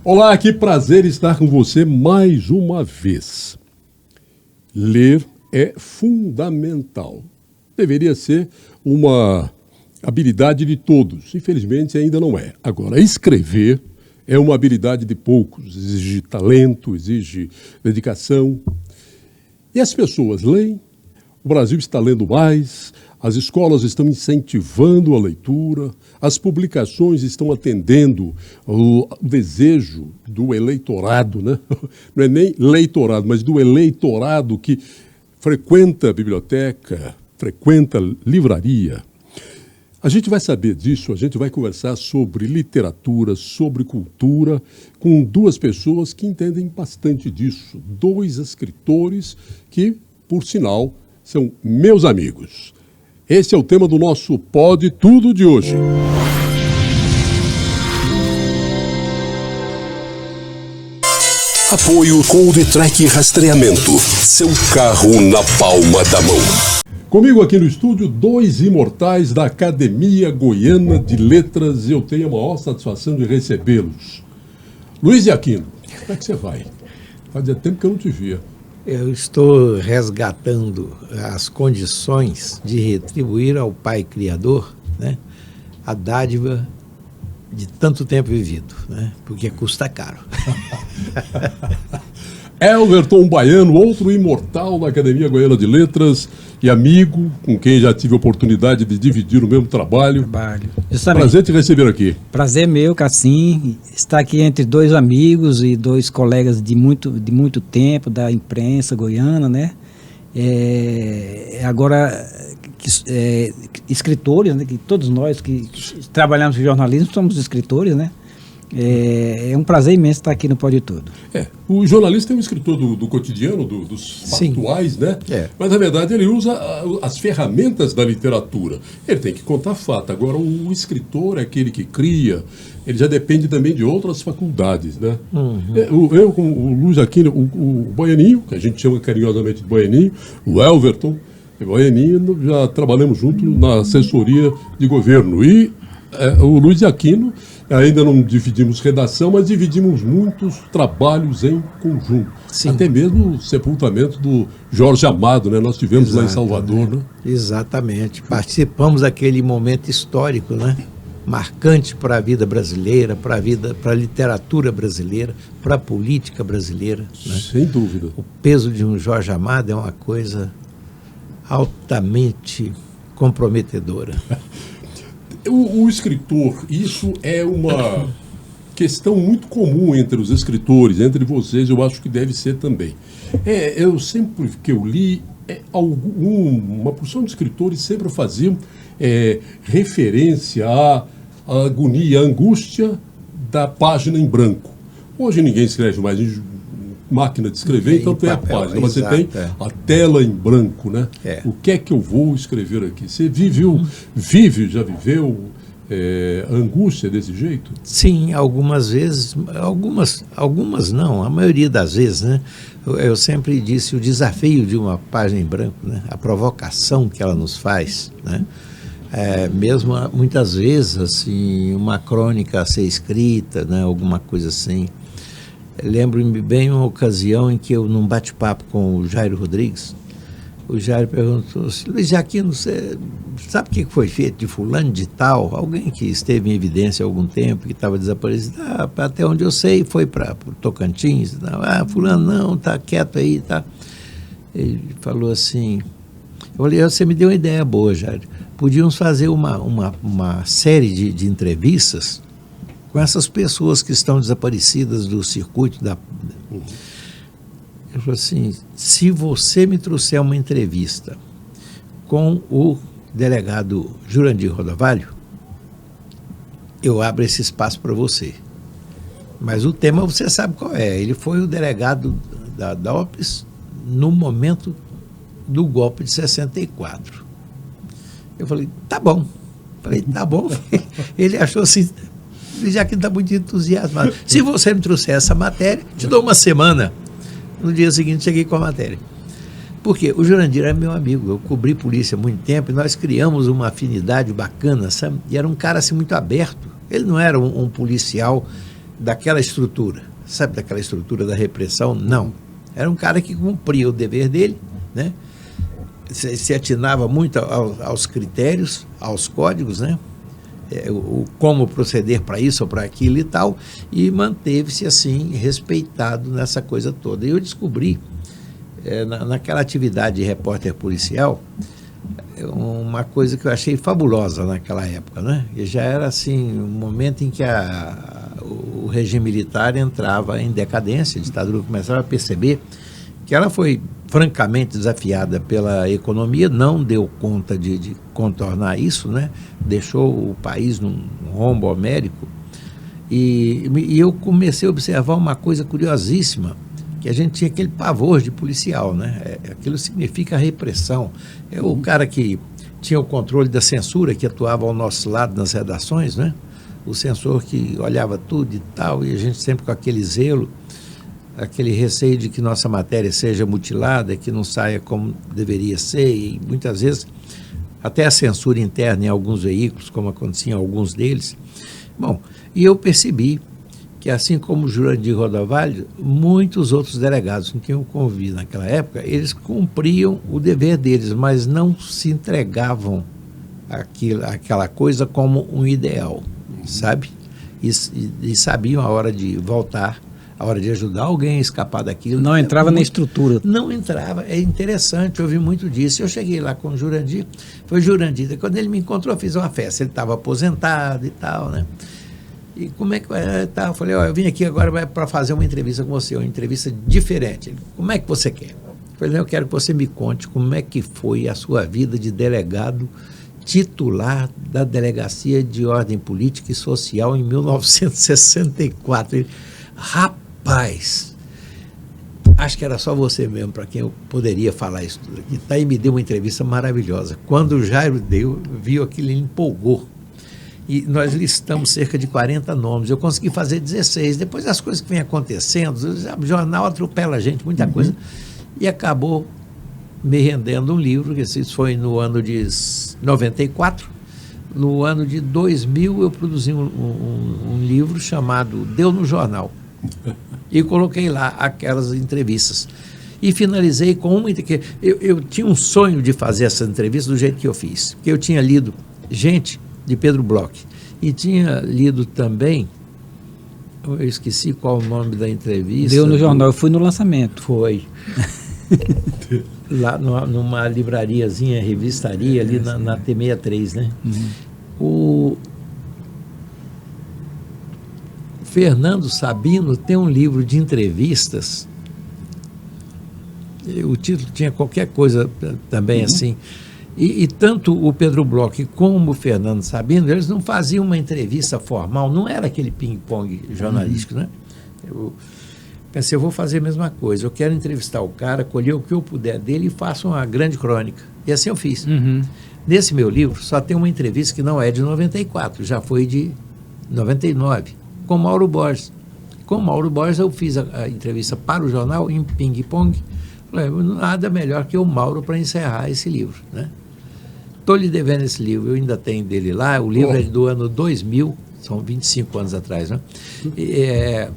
Olá, que prazer estar com você mais uma vez. Ler é fundamental. Deveria ser uma habilidade de todos. Infelizmente ainda não é. Agora, escrever é uma habilidade de poucos. Exige talento, exige dedicação. E as pessoas leem, o Brasil está lendo mais, as escolas estão incentivando a leitura, as publicações estão atendendo o desejo do eleitorado, né? Não é nem leitorado, mas do eleitorado que frequenta a biblioteca, frequenta a livraria. A gente vai saber disso, a gente vai conversar sobre literatura, sobre cultura, com duas pessoas que entendem bastante disso. Dois escritores que, por sinal, são meus amigos. Esse é o tema do nosso Pode Tudo de hoje. Apoio Coldtrack Rastreamento. Seu carro na palma da mão. Comigo aqui no estúdio, dois imortais da Academia Goiana de Letras. Eu tenho a maior satisfação de recebê-los. Luiz de Aquino, como é que você vai? Fazia tempo que eu não te via. Eu estou resgatando as condições de retribuir ao Pai Criador, né, a dádiva de tanto tempo vivido, né, porque custa caro. Elverton Baiano, outro imortal da Academia Goiana de Letras e amigo, com quem já tive a oportunidade de dividir o mesmo trabalho. Justamente. Prazer te receber aqui. Prazer meu, Cassim, estar aqui entre dois amigos e dois colegas de muito tempo, da imprensa goiana, né? Agora, escritores, né? Que todos nós que trabalhamos em jornalismo somos escritores, né? É um prazer imenso estar aqui no Pode Tudo. O jornalista é um escritor do cotidiano, dos factuais, né? Mas, na verdade, ele usa as ferramentas da literatura. Ele tem que contar fato. Agora, o escritor é aquele que cria, ele já depende também de outras faculdades, né? Uhum. Eu, com o Luiz Aquino, o Baianinho, que a gente chama carinhosamente de Baianinho, o Elverton, o Baianinho, já trabalhamos juntos na assessoria de governo. E o Luiz Aquino, ainda não dividimos redação, mas dividimos muitos trabalhos em conjunto. Sim. Até mesmo o sepultamento do Jorge Amado, né? Nós tivemos lá em Salvador, né? Exatamente. Participamos daquele momento histórico, né? Marcante para a vida brasileira, para a literatura brasileira, para a política brasileira. Né? Sem dúvida. O peso de um Jorge Amado é uma coisa altamente comprometedora. O escritor, isso é uma questão muito comum entre os escritores, entre vocês, eu acho que deve ser também. Eu sempre que eu li, uma porção de escritores sempre faziam referência à agonia, à angústia da página em branco. Hoje ninguém escreve mais em máquina de escrever, então tem a página, mas você tem a tela em branco, né? O que é que eu vou escrever aqui? Você já viveu a angústia desse jeito? Sim, algumas vezes, algumas não, a maioria das vezes, né? Eu sempre disse o desafio de uma página em branco, né? A provocação que ela nos faz, né? Mesmo muitas vezes, assim, uma crônica a ser escrita, né? Alguma coisa assim. Lembro-me bem uma ocasião em que eu, num bate-papo com o Jairo Rodrigues, o Jairo perguntou assim: Luiz Aquino, você sabe o que foi feito de fulano de tal? Alguém que esteve em evidência há algum tempo, que estava desaparecido. Até onde eu sei, foi para Tocantins. Fulano não, está quieto aí. Tá. Ele falou assim, eu falei, você me deu uma ideia boa, Jairo. Podíamos fazer uma série de entrevistas com essas pessoas que estão desaparecidas do circuito da... Ele falou assim, se você me trouxer uma entrevista com o delegado Jurandir Rodovalho, eu abro esse espaço para você. Mas o tema você sabe qual é. Ele foi o delegado da DOPS no momento do golpe de 64. Eu falei, tá bom. Ele achou assim... Já que está muito entusiasmado. Se você me trouxer essa matéria, te dou uma semana. No dia seguinte, cheguei com a matéria. Por quê? O Jurandir era meu amigo. Eu cobri polícia há muito tempo e nós criamos uma afinidade bacana, sabe? E era um cara assim muito aberto. Ele não era um policial daquela estrutura, sabe, daquela estrutura da repressão, não. Era um cara que cumpria o dever dele, né? Se atinava muito aos critérios, aos códigos, né? Como proceder para isso ou para aquilo e tal, e manteve-se assim, respeitado nessa coisa toda. E eu descobri, naquela atividade de repórter policial, uma coisa que eu achei fabulosa naquela época, né? E já era assim, um momento em que o regime militar entrava em decadência, a ditadura começava a perceber que ela foi francamente desafiada pela economia, não deu conta de contornar isso, né? Deixou o país num rombo homérico. E eu comecei a observar uma coisa curiosíssima, que a gente tinha aquele pavor de policial, né? Aquilo significa repressão. É o cara que tinha o controle da censura, que atuava ao nosso lado nas redações, né? O censor que olhava tudo e tal, e a gente sempre com aquele zelo, aquele receio de que nossa matéria seja mutilada, que não saia como deveria ser, e muitas vezes até a censura interna em alguns veículos, como acontecia em alguns deles. Bom, e eu percebi que, assim como o Jurandir Rodovalho, muitos outros delegados com quem eu convivi naquela época, eles cumpriam o dever deles, mas não se entregavam àquela coisa como um ideal, sabe? E sabiam a hora de voltar, a hora de ajudar alguém a escapar daquilo. Não entrava na estrutura. Não entrava. É interessante, eu ouvi muito disso. Eu cheguei lá com o Jurandir, foi o Jurandir, quando ele me encontrou, eu fiz uma festa, ele estava aposentado e tal, né? E como é que vai? Tá, eu falei, eu vim aqui agora para fazer uma entrevista com você, uma entrevista diferente. Ele, como é que você quer? Eu falei, eu quero que você me conte como é que foi a sua vida de delegado titular da Delegacia de Ordem Política e Social em 1964. Ele, rapaz, acho que era só você mesmo para quem eu poderia falar isso tudo aqui. Tá, e me deu uma entrevista maravilhosa. Quando o Jairo viu aquilo, ele empolgou. E nós listamos cerca de 40 nomes. Eu consegui fazer 16. Depois as coisas que vêm acontecendo, o jornal atropela a gente, muita coisa. E acabou me rendendo um livro, que isso foi no ano de 94. No ano de 2000, eu produzi um livro chamado Deu no Jornal. E coloquei lá aquelas entrevistas. E finalizei com uma... Eu tinha um sonho de fazer essa entrevista do jeito que eu fiz. Porque eu tinha lido gente de Pedro Bloch. E tinha lido também, eu esqueci qual o nome da entrevista. Deu no jornal, eu fui no lançamento. Foi. Lá numa livrariazinha, revistaria, ali na T63, né? O Fernando Sabino tem um livro de entrevistas, o título tinha qualquer coisa também assim, e tanto o Pedro Bloch como o Fernando Sabino, eles não faziam uma entrevista formal, não era aquele ping-pong jornalístico, né? Eu pensei, eu vou fazer a mesma coisa, eu quero entrevistar o cara, colher o que eu puder dele e faço uma grande crônica. E assim eu fiz. Nesse meu livro só tem uma entrevista que não é de 94, já foi de 99, com Mauro Borges. Com Mauro Borges eu fiz a entrevista para o jornal em ping-pong. Falei, nada melhor que o Mauro para encerrar esse livro, né? Estou lhe devendo esse livro, eu ainda tenho dele lá, o livro é do ano 2000, são 25 anos atrás, né?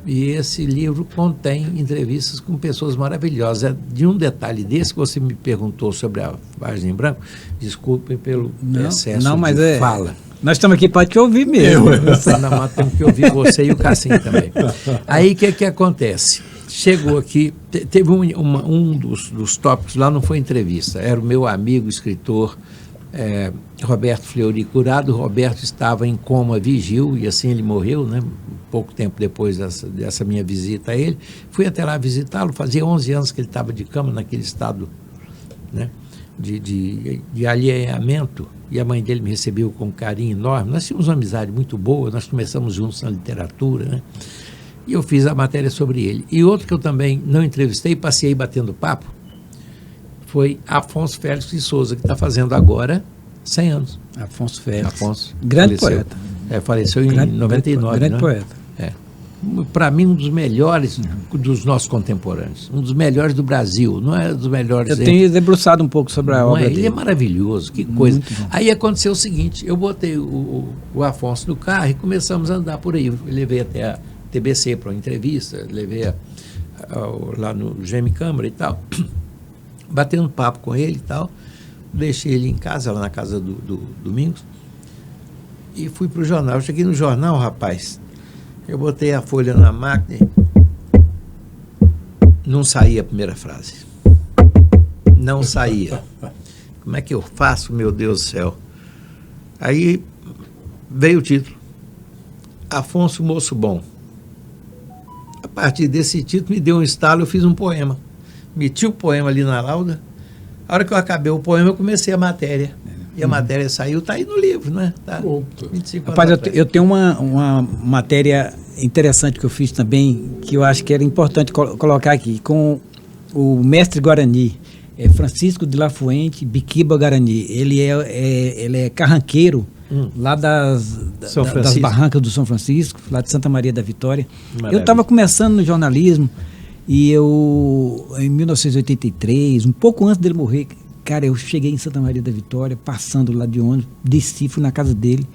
E esse livro contém entrevistas com pessoas maravilhosas. De um detalhe desse que você me perguntou sobre a página em branco, desculpem pelo excesso de fala. Nós estamos aqui para te ouvir mesmo. Mas temos que ouvir você e o Cassim também. Aí o que acontece? Chegou aqui, teve um dos tópicos lá, não foi entrevista, era o meu amigo escritor Roberto Fleury Curado. Roberto estava em coma vigil e assim ele morreu, né? Pouco tempo depois dessa minha visita a ele. Fui até lá visitá-lo, fazia 11 anos que ele estava de cama naquele estado, né? de alheamento, e a mãe dele me recebeu com um carinho enorme. Nós tínhamos uma amizade muito boa, nós começamos juntos na literatura, né? E eu fiz a matéria sobre ele. E outro que eu também não entrevistei, passei batendo papo, foi Afonso Félix de Souza, que está fazendo agora 100 anos. Afonso Félix. Afonso grande faleceu. Poeta. Faleceu em 99. Grande né? poeta. Para mim, um dos melhores dos nossos contemporâneos, um dos melhores do Brasil, não é dos melhores... Eu tenho debruçado um pouco sobre a obra dele. Ele é maravilhoso, que coisa. Aí aconteceu o seguinte, eu botei o Afonso no carro e começamos a andar por aí. Eu levei até TBC para uma entrevista, levei lá no GM Câmara e tal, batendo papo com ele e tal, deixei ele em casa, lá na casa do Domingos, e fui para o jornal. Eu cheguei no jornal, rapaz, eu botei a folha na máquina, não saía a primeira frase. Não saía. Como é que eu faço, meu Deus do céu? Aí veio o título, Afonso Moço Bom. A partir desse título me deu um estalo, eu fiz um poema. Meti o poema ali na lauda. A hora que eu acabei o poema, eu comecei a matéria. E a matéria saiu, está aí no livro, né? Tá 25 Rapaz, anos eu tenho uma matéria interessante que eu fiz também, que eu acho que era importante colocar aqui, com o mestre Guarani, Francisco de La Fuente Biquiba Guarani. Ele é carranqueiro lá das barrancas do São Francisco, lá de Santa Maria da Vitória. Maravilha. Eu estava começando no jornalismo e em 1983, um pouco antes dele morrer, cara, eu cheguei em Santa Maria da Vitória, passando lá de ônibus, desci, fui na casa dele,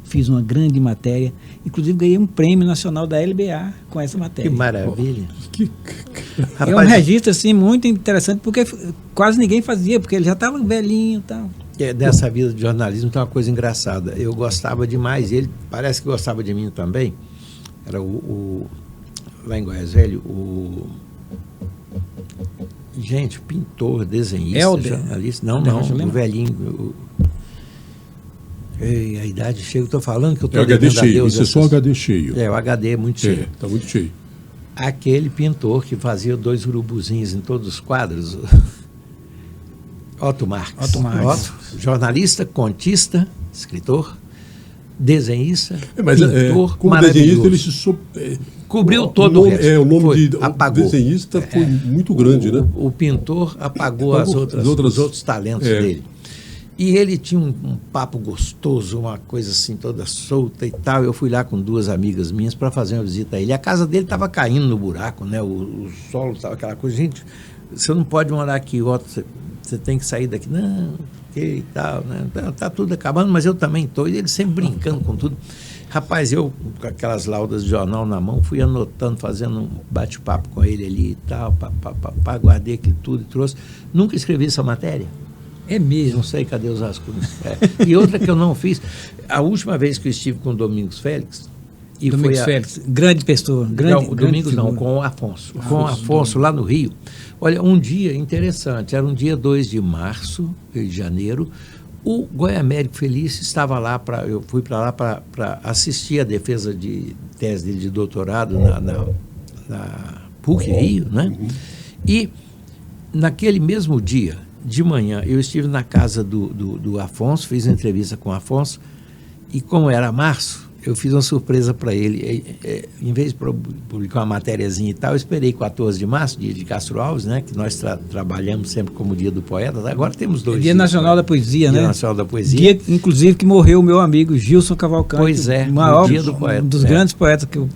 fiz uma grande matéria, inclusive ganhei um prêmio nacional da LBA com essa matéria. Que maravilha. É um registro assim muito interessante, porque quase ninguém fazia, porque ele já estava velhinho e tal. Dessa vida de jornalismo tem uma coisa engraçada. Eu gostava demais, ele parece que gostava de mim também. Era lá em Goiás Velho, gente, pintor, desenhista, jornalista. Não, o velhinho. A idade chega, eu estou falando que eu estou HD cheio, isso é só HD cheio. O HD é muito cheio. Está muito cheio. Aquele pintor que fazia 2 urubuzinhos em todos os quadros, Otto Marx. Otto, jornalista, contista, escritor, desenhista, pintor, como desenhista ele cobriu todo o resto. O nome apagou. Desenhista foi muito grande, né? O pintor apagou os outros talentos dele. E ele tinha um papo gostoso, uma coisa assim toda solta e tal. Eu fui lá com 2 amigas minhas para fazer uma visita a ele. A casa dele estava caindo no buraco, né? O solo estava aquela coisa. Gente, você não pode morar aqui, Otto, você tem que sair daqui. Não, e tal, né? Tá tudo acabando, mas eu também estou. E ele sempre brincando com tudo. Rapaz, eu com aquelas laudas de jornal na mão, fui anotando, fazendo um bate-papo com ele ali e tal, guardei aquilo tudo e trouxe. Nunca escrevi essa matéria. É mesmo. Não sei cadê os rascunhos. E outra que eu não fiz, a última vez que eu estive com o Domingos Félix... Félix, grande pessoa. Não, o Domingos não, com o Afonso. Com o Afonso lá no Rio. Olha, um dia interessante, era um dia 2 de março, Rio de Janeiro, o Goiamérico Felício estava lá, eu fui para lá para assistir a defesa de tese dele de doutorado na PUC Rio, né? E naquele mesmo dia, de manhã, eu estive na casa do Afonso, fiz uma entrevista com o Afonso, e como era março, eu fiz uma surpresa para ele. Em vez de publicar uma matériazinha e tal, eu esperei 14 de março, dia de Castro Alves, né, que nós trabalhamos sempre como Dia do Poeta. Agora temos 2 Dia Nacional da Poesia, né? Dia Nacional da Poesia. Dia, inclusive, que morreu o meu amigo Gilson Cavalcante. Pois é, maior, Dia do Poeta. Um dos grandes poetas que eu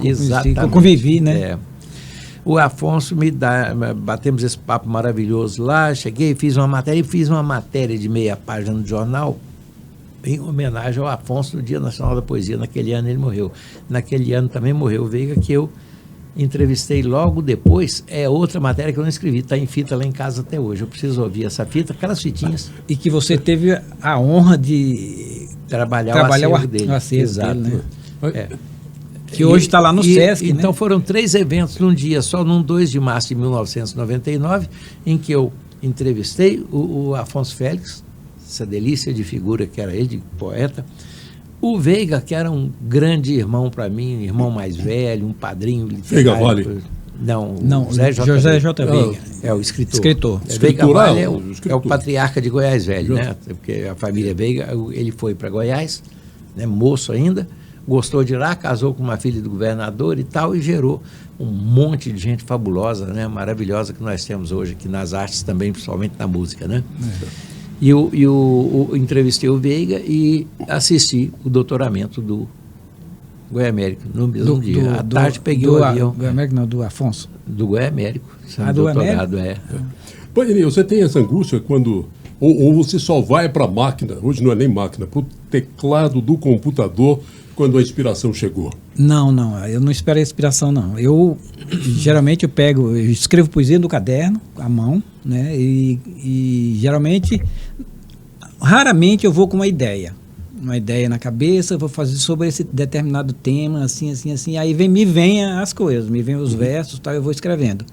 convivi, né? O Afonso batemos esse papo maravilhoso lá, cheguei, fiz uma matéria de meia página no jornal, em homenagem ao Afonso no Dia Nacional da Poesia. Naquele ano ele morreu. Naquele ano também morreu o Veiga, que eu entrevistei logo depois. É outra matéria que eu não escrevi, está em fita lá em casa até hoje. Eu preciso ouvir essa fita, aquelas fitinhas. E que você teve a honra de trabalhar o acervo dele. Exato. Dele, né? Que hoje está lá no Sesc, então né? Foram 3 eventos num dia, só num 2 de março de 1999, em que eu entrevistei o Afonso Félix, essa delícia de figura que era ele, de poeta, o Veiga, que era um grande irmão para mim, irmão mais velho, um padrinho Veiga Vale? Não, José J. Veiga. É o escritor. Veiga Vale é o patriarca de Goiás Velho, né? Porque a família Veiga, ele foi para Goiás, né, moço ainda, gostou de ir lá, casou com uma filha do governador e tal, e gerou um monte de gente fabulosa, né, maravilhosa que nós temos hoje aqui nas artes também, principalmente na música, né? E eu entrevistei o Veiga e assisti o doutoramento do Goiamérico no mesmo dia. À tarde peguei o avião. Do Goiamérico não, do Afonso. Do Goiamérico. Do doutorado, Panini, você tem essa angústia quando... Ou você só vai para a máquina, hoje não é nem máquina, para o teclado do computador, quando a inspiração chegou? Não, eu não espero a inspiração, não. Geralmente eu escrevo poesia no caderno, à mão, né? E geralmente, raramente eu vou com uma ideia na cabeça, eu vou fazer sobre esse determinado tema, assim, aí me vem as coisas, me vem os versos, tal, eu vou escrevendo.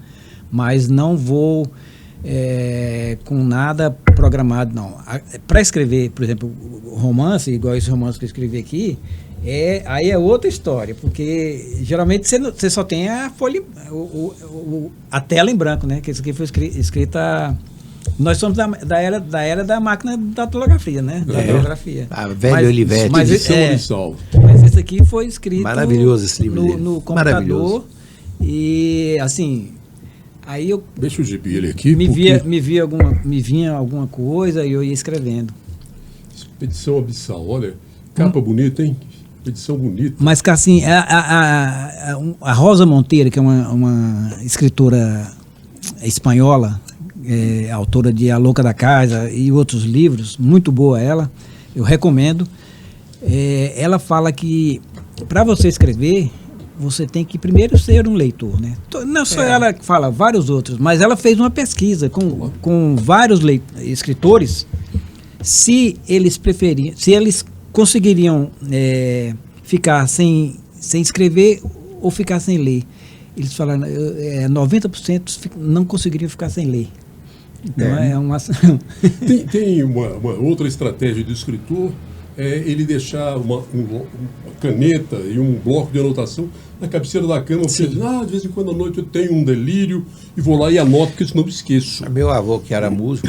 Mas não vou com nada programado, não. Para escrever, por exemplo, romance, igual esse romance que eu escrevi aqui, aí é outra história, porque geralmente você só tem a folha, a tela em branco, né? Que isso aqui foi escrita. Nós somos da era da máquina da datilografia, né? Da datilografia. Velho Olivetti. Mas esse aqui foi escrito maravilhoso esse livro no computador. E assim, aí eu deixa eu gibi ele aqui. Me vinha alguma coisa e eu ia escrevendo. Expedição Abissal, olha, capa bonita, hein? Edição bonita. Mas que assim, a Rosa Monteiro, que é uma escritora espanhola, autora de A Louca da Casa e outros livros, muito boa ela, eu recomendo. Ela fala que para você escrever, você tem que primeiro ser um leitor, né? Não só ela que fala, vários outros, mas ela fez uma pesquisa com vários escritores, se eles conseguiriam ficar sem escrever ou ficar sem ler. Eles falaram 90% não conseguiriam ficar sem ler. Então é uma tem uma outra estratégia do escritor, ele deixar uma caneta e um bloco de anotação na cabeceira da cama, porque de vez em quando à noite eu tenho um delírio e vou lá e anoto, porque senão eu esqueço. Meu avô, que era músico,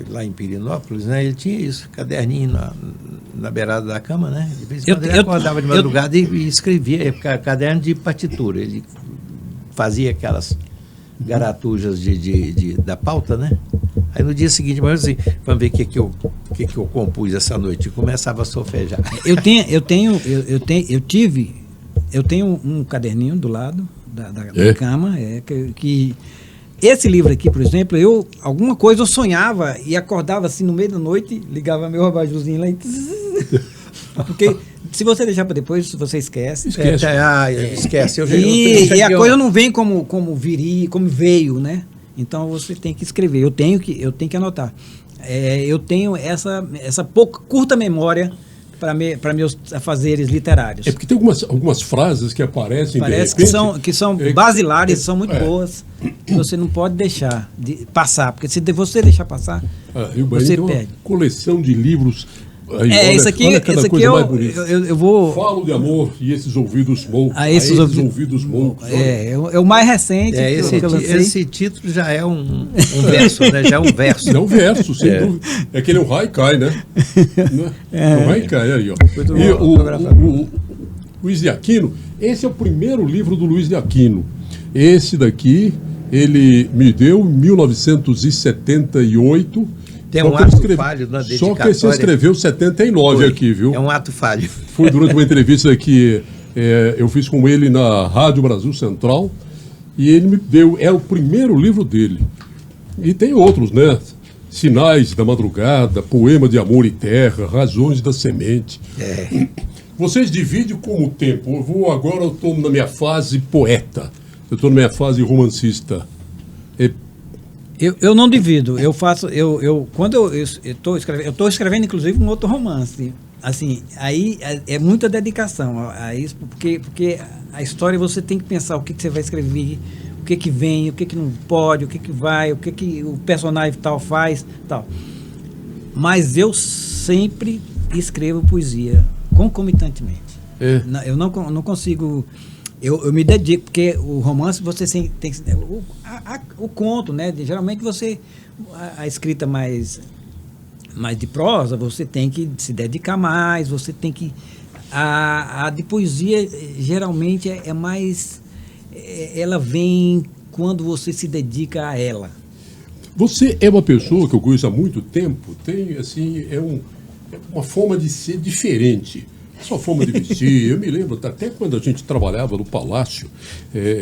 lá em Pirinópolis, né, ele tinha isso, caderninho na beirada da cama, né? De vez em quando ele acordava de madrugada e escrevia, caderno de partitura. Ele fazia aquelas garatujas da pauta, né? Aí no dia seguinte, mas assim, vamos ver o que eu compus essa noite. E começava a solfejar. Eu tenho um caderninho do lado da cama, que esse livro aqui, por exemplo, alguma coisa eu sonhava e acordava assim no meio da noite, ligava meu abajurzinho lá e porque se você deixar para depois, você esquece. Esquece. E a coisa não vem como veio, né? Então você tem que escrever. Eu tenho que anotar. Eu tenho essa curta memória para meus afazeres literários. Porque tem algumas frases que aparecem. Parece de repente, que são basilares, são muito boas, que você não pode deixar de passar, porque se você deixar passar, você perde. Uma coleção de livros. Esse aqui eu vou. Falo de amor e esses ouvidos loucos. Esses ouvidos loucos. É o mais recente. Esse título já é um verso, né? Já é um verso. É um verso, sem dúvida. É que ele é um haikai, né? Um haikai aí, ó. E o Luiz de Aquino, esse é o primeiro livro do Luiz de Aquino. Esse daqui, ele me deu em 1978. Tem um ato falho na dedicatória. Só que você escreveu 79 aqui, viu? É um ato falho. Foi durante uma entrevista que eu fiz com ele na Rádio Brasil Central, e ele me deu, é o primeiro livro dele. E tem outros, né? Sinais da Madrugada, Poema de Amor e Terra, Razões da Semente. Vocês dividem como tempo? Eu estou na minha fase poeta, eu estou na minha fase romancista. Eu não divido, quando eu estou escrevendo inclusive um outro romance, assim, aí é muita dedicação a isso, porque a história você tem que pensar o que você vai escrever, o que vem, o que não pode, o que vai, o que o personagem tal faz, tal. Mas eu sempre escrevo poesia concomitantemente. Eu não consigo. Eu me dedico, porque o romance você tem que. O conto, né? Geralmente a escrita mais de prosa, você tem que se dedicar mais, você tem que. A de poesia geralmente é mais. Ela vem quando você se dedica a ela. Você é uma pessoa que eu conheço há muito tempo, tem assim, uma forma de ser diferente. Sua forma de vestir, eu me lembro, até quando a gente trabalhava no Palácio,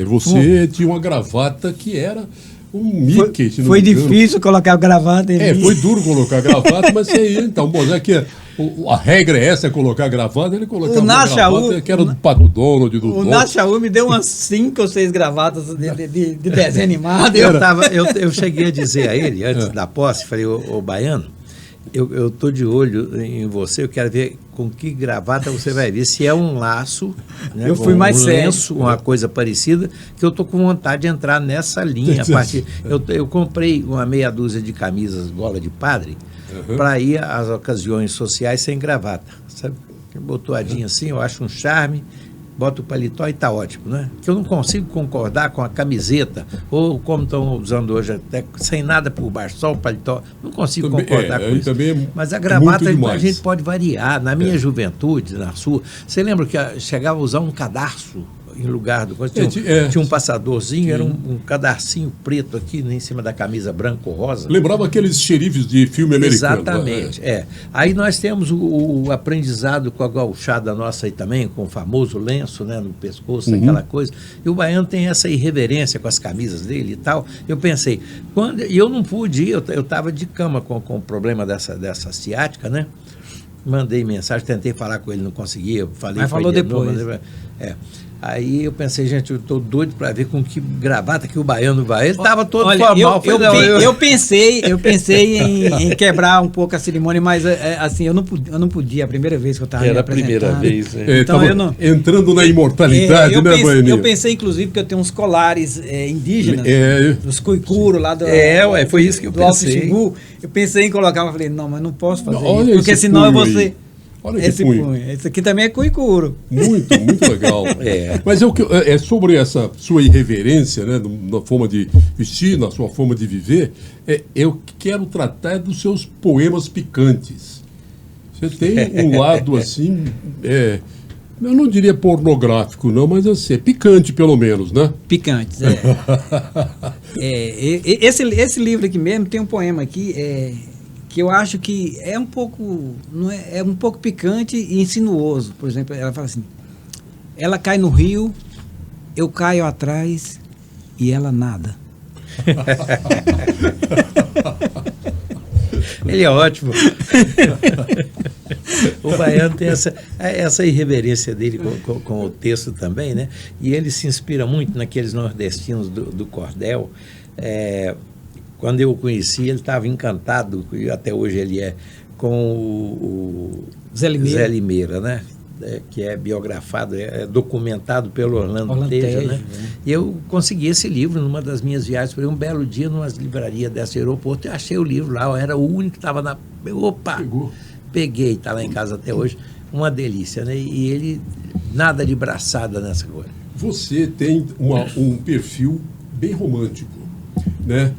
você tinha uma gravata que era um Mickey. Foi difícil colocar a gravata em mim. Foi duro colocar a gravata, mas você ia, então, aqui A regra é essa, é colocar gravata, ele colocava O uma Nachaú- gravata que era do Pato Donald, do O Bob. Nachaú me deu umas 5 ou 6 gravatas de desenho animado. Eu cheguei a dizer a ele, antes da posse, falei, ô Baiano, eu tô de olho em você, eu quero ver com que gravata você vai vir. Se é um laço, né, Eu fui mais um sério. lenço, uma coisa parecida, que eu tô com vontade de entrar nessa linha. A partir, eu comprei uma meia dúzia de camisas gola de padre para ir às ocasiões sociais sem gravata. Sabe? Botoadinho assim, eu acho um charme. Bota o paletó e está ótimo, né? Que eu não consigo concordar com a camiseta, ou como estão usando hoje, até sem nada por baixo, só o paletó. Não consigo concordar com isso. Mas a gravata a gente pode variar. Na minha juventude, na sua, você lembra que chegava a usar um cadarço em lugar do... Tinha um passadorzinho, era um cadarcinho preto aqui em cima da camisa branco-rosa. Lembrava aqueles xerifes de filme americano. Exatamente, Aí nós temos o aprendizado com a gauchada nossa aí também, com o famoso lenço, né, no pescoço, aquela coisa. E o baiano tem essa irreverência com as camisas dele e tal. Eu pensei, e eu não pude ir, eu estava de cama com o problema dessa ciática, né? Mandei mensagem, tentei falar com ele, não conseguia. Mas falou depois. Aí eu pensei, gente, eu estou doido para ver com que gravata que o baiano vai. Ele estava todo Olha, formal. Eu pensei em quebrar um pouco a cerimônia, mas assim, eu não podia, a primeira vez que eu estava me apresentando. Era a primeira vez. Então eu não... Entrando na imortalidade, né, Baianinho? Eu pensei, inclusive, que eu tenho uns colares indígenas, dos cuicuros lá do... foi isso que eu pensei. Xingu. Eu pensei em colocar, mas falei, não, mas não posso fazer Olha isso, porque senão eu vou ser... Olha esse punho. Esse aqui também é cuicuro. Muito legal. Mas é sobre essa sua irreverência, né, na forma de vestir, na sua forma de viver, eu quero tratar dos seus poemas picantes. Você tem um lado assim, eu não diria pornográfico, não, mas assim, é picante pelo menos, né? Picantes, esse livro aqui mesmo tem um poema aqui, que eu acho que é um pouco, é um pouco picante e insinuoso. Por exemplo, ela fala assim: ela cai no rio, eu caio atrás e ela nada. Ele é ótimo. O baiano tem essa irreverência dele com o texto também, né? E ele se inspira muito naqueles nordestinos do cordel. Quando eu o conheci, ele estava encantado, e até hoje ele com o Zé Limeira, né? Que é biografado, documentado pelo Orlando Teja, né? E eu consegui esse livro numa das minhas viagens, por um belo dia, numa livraria desse aeroporto, eu achei o livro lá, eu era o único que estava na... Opa! Peguei, está lá em casa até hoje, uma delícia, né? E ele, nada de braçada nessa coisa. Você tem um perfil bem romântico, né?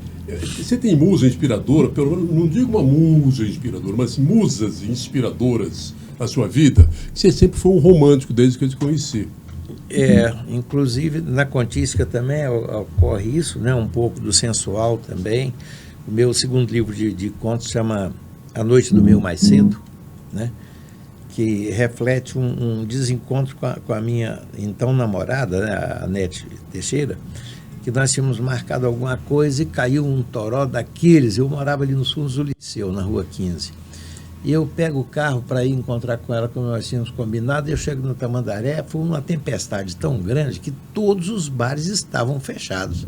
Você tem musa inspiradora, pelo menos, não digo uma musa inspiradora, mas musas inspiradoras na sua vida. Você sempre foi um romântico desde que eu te conheci. Inclusive na contística também ocorre isso, né? Um pouco do sensual também. O meu segundo livro de contos chama A Noite Dormiu Mais Cedo, né? Que reflete um desencontro com a minha então namorada, né? A Nete Teixeira, que nós tínhamos marcado alguma coisa e caiu um toró daqueles. Eu morava ali nos fundos do Liceu, na Rua 15. E eu pego o carro para ir encontrar com ela, como nós tínhamos combinado, e eu chego no Tamandaré, foi uma tempestade tão grande que todos os bares estavam fechados,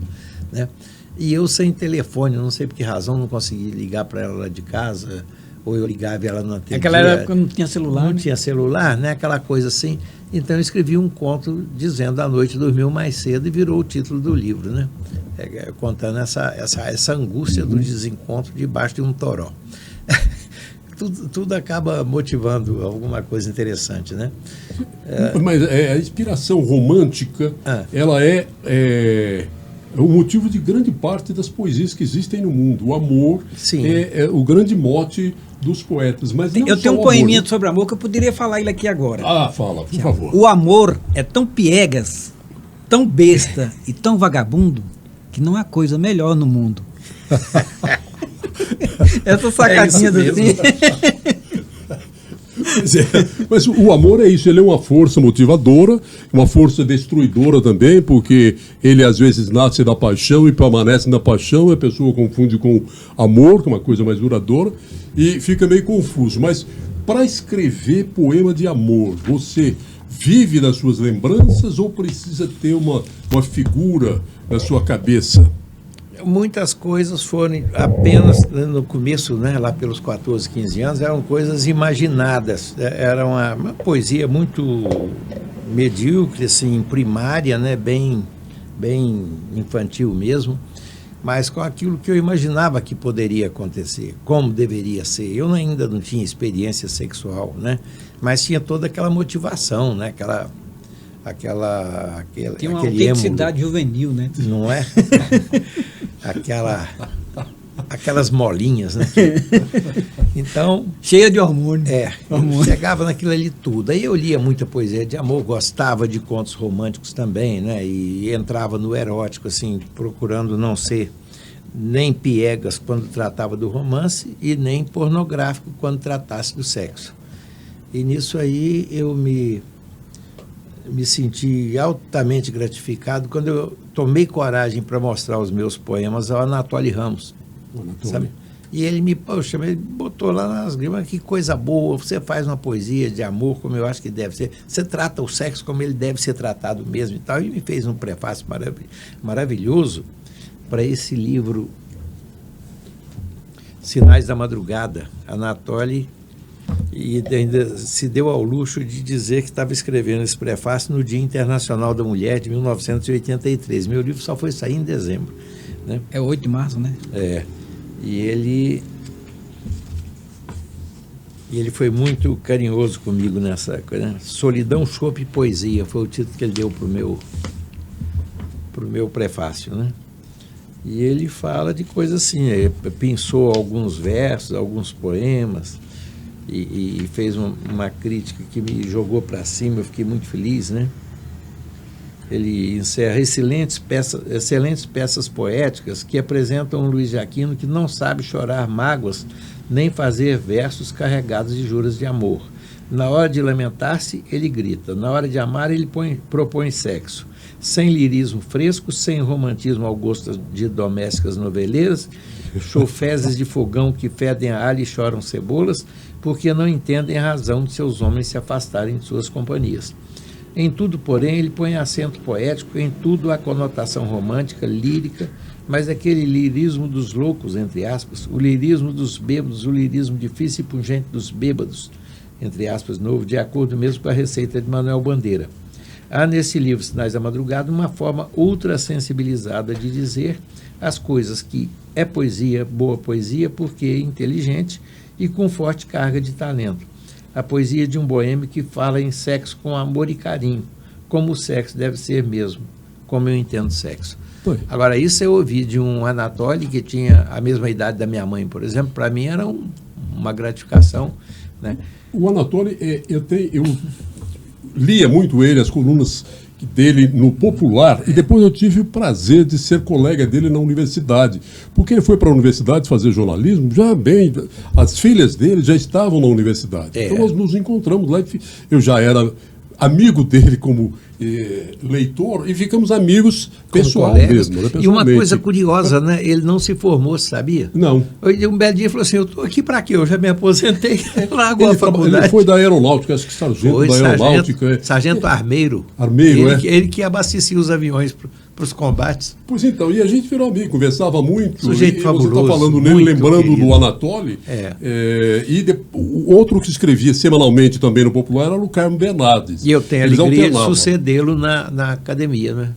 né? E eu sem telefone, não sei por que razão, não consegui ligar para ela lá de casa, ou eu ligava e ela não atendia. Naquela época não tinha celular. Não tinha celular, né? Aquela coisa assim. Então eu escrevi um conto dizendo A Noite Dormiu Mais Cedo e virou o título do livro, né? Contando essa angústia do desencontro debaixo de um toró. Tudo acaba motivando alguma coisa interessante, né? Mas a inspiração romântica, ela é o motivo de grande parte das poesias que existem no mundo. O amor é o grande mote dos poetas. Mas eu tenho um poeminha sobre amor que eu poderia falar ele aqui agora. Fala, por favor. O amor é tão piegas, tão besta e tão vagabundo que não há coisa melhor no mundo. Essas sacadinhas assim. Mas o amor é isso, ele é uma força motivadora, uma força destruidora também, porque ele às vezes nasce da paixão e permanece na paixão, a pessoa confunde com amor, que é uma coisa mais duradoura, e fica meio confuso. Mas Para escrever poema de amor, você vive das suas lembranças ou precisa ter uma figura na sua cabeça? Muitas coisas foram apenas, no começo, né, lá pelos 14, 15 anos, eram coisas imaginadas. Era uma poesia muito medíocre, assim, primária, né, bem infantil mesmo, mas com aquilo que eu imaginava que poderia acontecer, como deveria ser. Eu ainda não tinha experiência sexual, né, mas tinha toda aquela motivação, né, tem uma autenticidade juvenil, né? Não é? Aquelas molinhas, né? Então... cheia de hormônio. Eu chegava naquilo ali tudo. Aí eu lia muita poesia de amor, gostava de contos românticos também, né? E entrava no erótico, assim, procurando não ser nem piegas quando tratava do romance e nem pornográfico quando tratasse do sexo. E nisso aí eu me senti altamente gratificado quando eu tomei coragem para mostrar os meus poemas ao Anatoly Ramos, sabe? E ele me botou lá nas grimas, que coisa boa, você faz uma poesia de amor como eu acho que deve ser, você trata o sexo como ele deve ser tratado mesmo e tal, e me fez um prefácio maravilhoso para esse livro Sinais da Madrugada. Anatoly e ainda se deu ao luxo de dizer que estava escrevendo esse prefácio no Dia Internacional da Mulher de 1983. Meu livro só foi sair em dezembro, né? É 8 de março, né? E ele foi muito carinhoso comigo nessa coisa, né? Solidão, Chope e Poesia foi o título que ele deu pro meu prefácio, né? E ele fala de coisas assim, ele pensou alguns versos, alguns poemas, e fez uma crítica que me jogou para cima, eu fiquei muito feliz, né? Ele encerra excelentes peças poéticas que apresentam um Luiz de Aquino que não sabe chorar mágoas nem fazer versos carregados de juras de amor. Na hora de lamentar-se, ele grita. Na hora de amar, ele propõe sexo. Sem lirismo fresco, sem romantismo ao gosto de domésticas noveleiras, chofezes de fogão que fedem a alho e choram cebolas, porque não entendem a razão de seus homens se afastarem de suas companhias. Em tudo, porém, ele põe acento poético, em tudo há conotação romântica, lírica, mas aquele lirismo dos loucos, entre aspas, o lirismo dos bêbados, o lirismo difícil e pungente dos bêbados, entre aspas, novo, de acordo mesmo com a receita de Manuel Bandeira. Há nesse livro, Sinais da Madrugada, uma forma ultra sensibilizada de dizer as coisas que é poesia, boa poesia, porque é inteligente e com forte carga de talento. A poesia de um boêmio que fala em sexo com amor e carinho, como o sexo deve ser mesmo, como eu entendo sexo. Foi. Agora, isso eu ouvi de um Anatoly que tinha a mesma idade da minha mãe, por exemplo, para mim era uma gratificação, né? O Anatoly, eu lia muito ele, as colunas dele no Popular, e depois eu tive o prazer de ser colega dele na universidade, porque ele foi para a universidade fazer jornalismo, já bem, as filhas dele já estavam na universidade. Então nós nos encontramos lá, eu já era amigo dele como leitor, e ficamos amigos pessoal mesmo, né, e uma coisa curiosa, né? Ele não se formou, sabia? Não. Um belo dia ele falou assim, eu estou aqui para quê? Eu já me aposentei, largou a faculdade. Ele foi da Aeronáutica, acho que sargento da Aeronáutica. Sargento Armeiro. Armeiro, ele que abastecia os aviões para os combates. Pois então, e a gente virou amigo, conversava muito. Sujeito fabuloso. Você está falando nele, lembrando querido. Do Anatoly. O outro que escrevia semanalmente também no Popular era o Carmo Bernardes. E eu tenho a alegria de sucedê-lo na academia, né?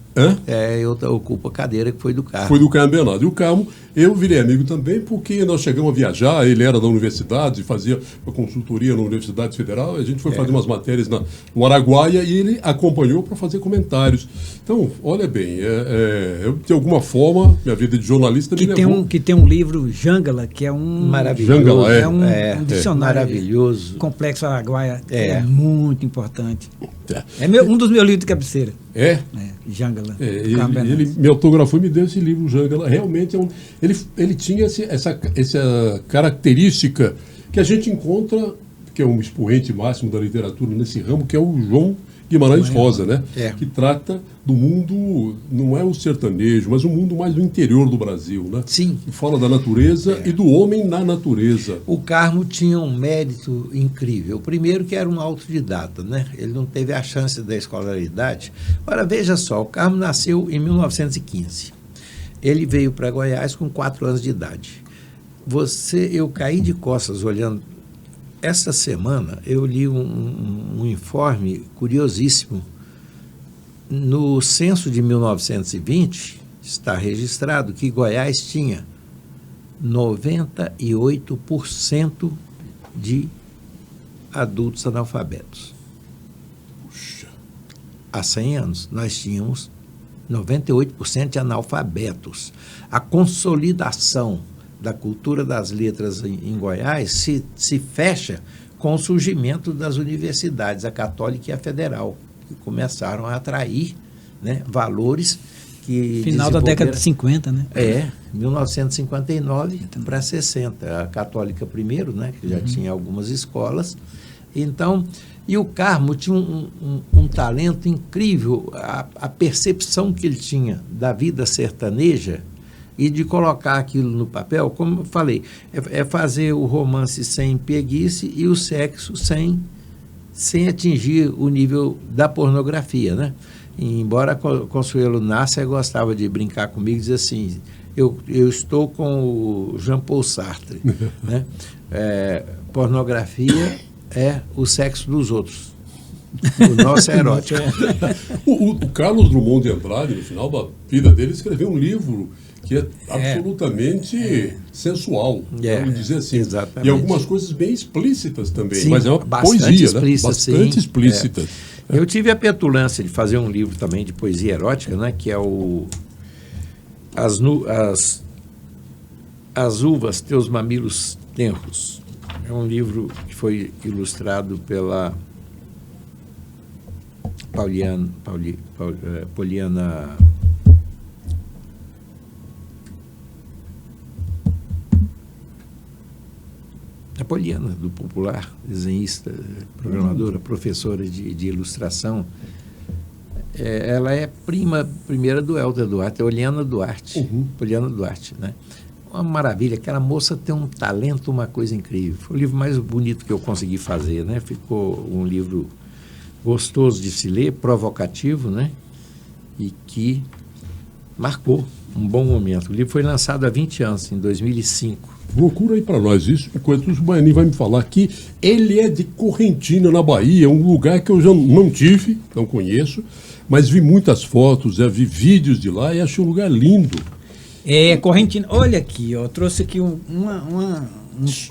Eu ocupo a cadeira que foi do Carmo. Foi do Carmo Bernardes. E o Carmo, eu virei amigo também porque nós chegamos a viajar, ele era da universidade, fazia uma consultoria na Universidade Federal, a gente foi fazer umas matérias no Araguaia e ele acompanhou para fazer comentários. Então, olha bem, eu, de alguma forma, minha vida de jornalista me levou... Que tem um livro, Jangala, que é um... Maravilhoso. Jangala, um dicionário maravilhoso. Complexo Araguaia, que é muito importante. É um dos meus livros de cabeceira. Jangala. Ele me autografou e me deu esse livro, Jangala. Realmente, ele tinha essa característica que a gente encontra, que é um expoente máximo da literatura nesse ramo, que é o João Guimarães Rosa, né? É. Que trata do mundo, não é o sertanejo, mas o mundo mais do interior do Brasil, né? Sim. Que fala da natureza e do homem na natureza. O Carmo tinha um mérito incrível. Primeiro que era um autodidata, né? Ele não teve a chance da escolaridade. Ora, veja só, o Carmo nasceu em 1915. Ele veio para Goiás com 4 anos de idade. Eu caí de costas olhando. Essa semana eu li um informe curiosíssimo. No censo de 1920, está registrado que Goiás tinha 98% de adultos analfabetos. Puxa. Há 100 anos, nós tínhamos 98% de analfabetos. A consolidação da cultura das letras em Goiás se fecha com o surgimento das universidades, a católica e a federal, que começaram a atrair, né, valores que... Final da década de 50, né? 1959 para 60. A católica primeiro, né, que já tinha algumas escolas. Então, e o Carmo tinha um talento incrível, a percepção que ele tinha da vida sertaneja e de colocar aquilo no papel, como eu falei, é fazer o romance sem preguiça e o sexo sem atingir o nível da pornografia, né? E embora Consuelo Nasser gostava de brincar comigo e dizer assim, eu estou com o Jean-Paul Sartre, né? Pornografia é o sexo dos outros. O nosso é erótico. O Carlos Drummond de Andrade, no final da vida dele, escreveu um livro que é absolutamente sensual, vamos dizer assim. Exatamente. E algumas coisas bem explícitas também, Sim, mas é uma poesia, explícita, né? Bastante sim. explícita. Eu tive a petulância de fazer um livro também de poesia erótica, né, que é As Uvas, Teus Mamilos Tenros. É um livro que foi ilustrado pela Poliana... A Poliana, do Popular, desenhista, programadora, professora de ilustração. Ela é primeira do Helder Duarte, é Poliana Duarte. Poliana Duarte, né? Uma maravilha, aquela moça tem um talento, uma coisa incrível. Foi o livro mais bonito que eu consegui fazer, né? Ficou um livro gostoso de se ler, provocativo, né? E que marcou um bom momento. O livro foi lançado há 20 anos, em 2005. Procura aí para nós isso, enquanto o Baianinho vai me falar que ele é de Correntina, na Bahia, um lugar que eu já não tive, não conheço, mas vi muitas fotos, já vi vídeos de lá e achei um lugar lindo. Correntina. Olha aqui, eu trouxe aqui um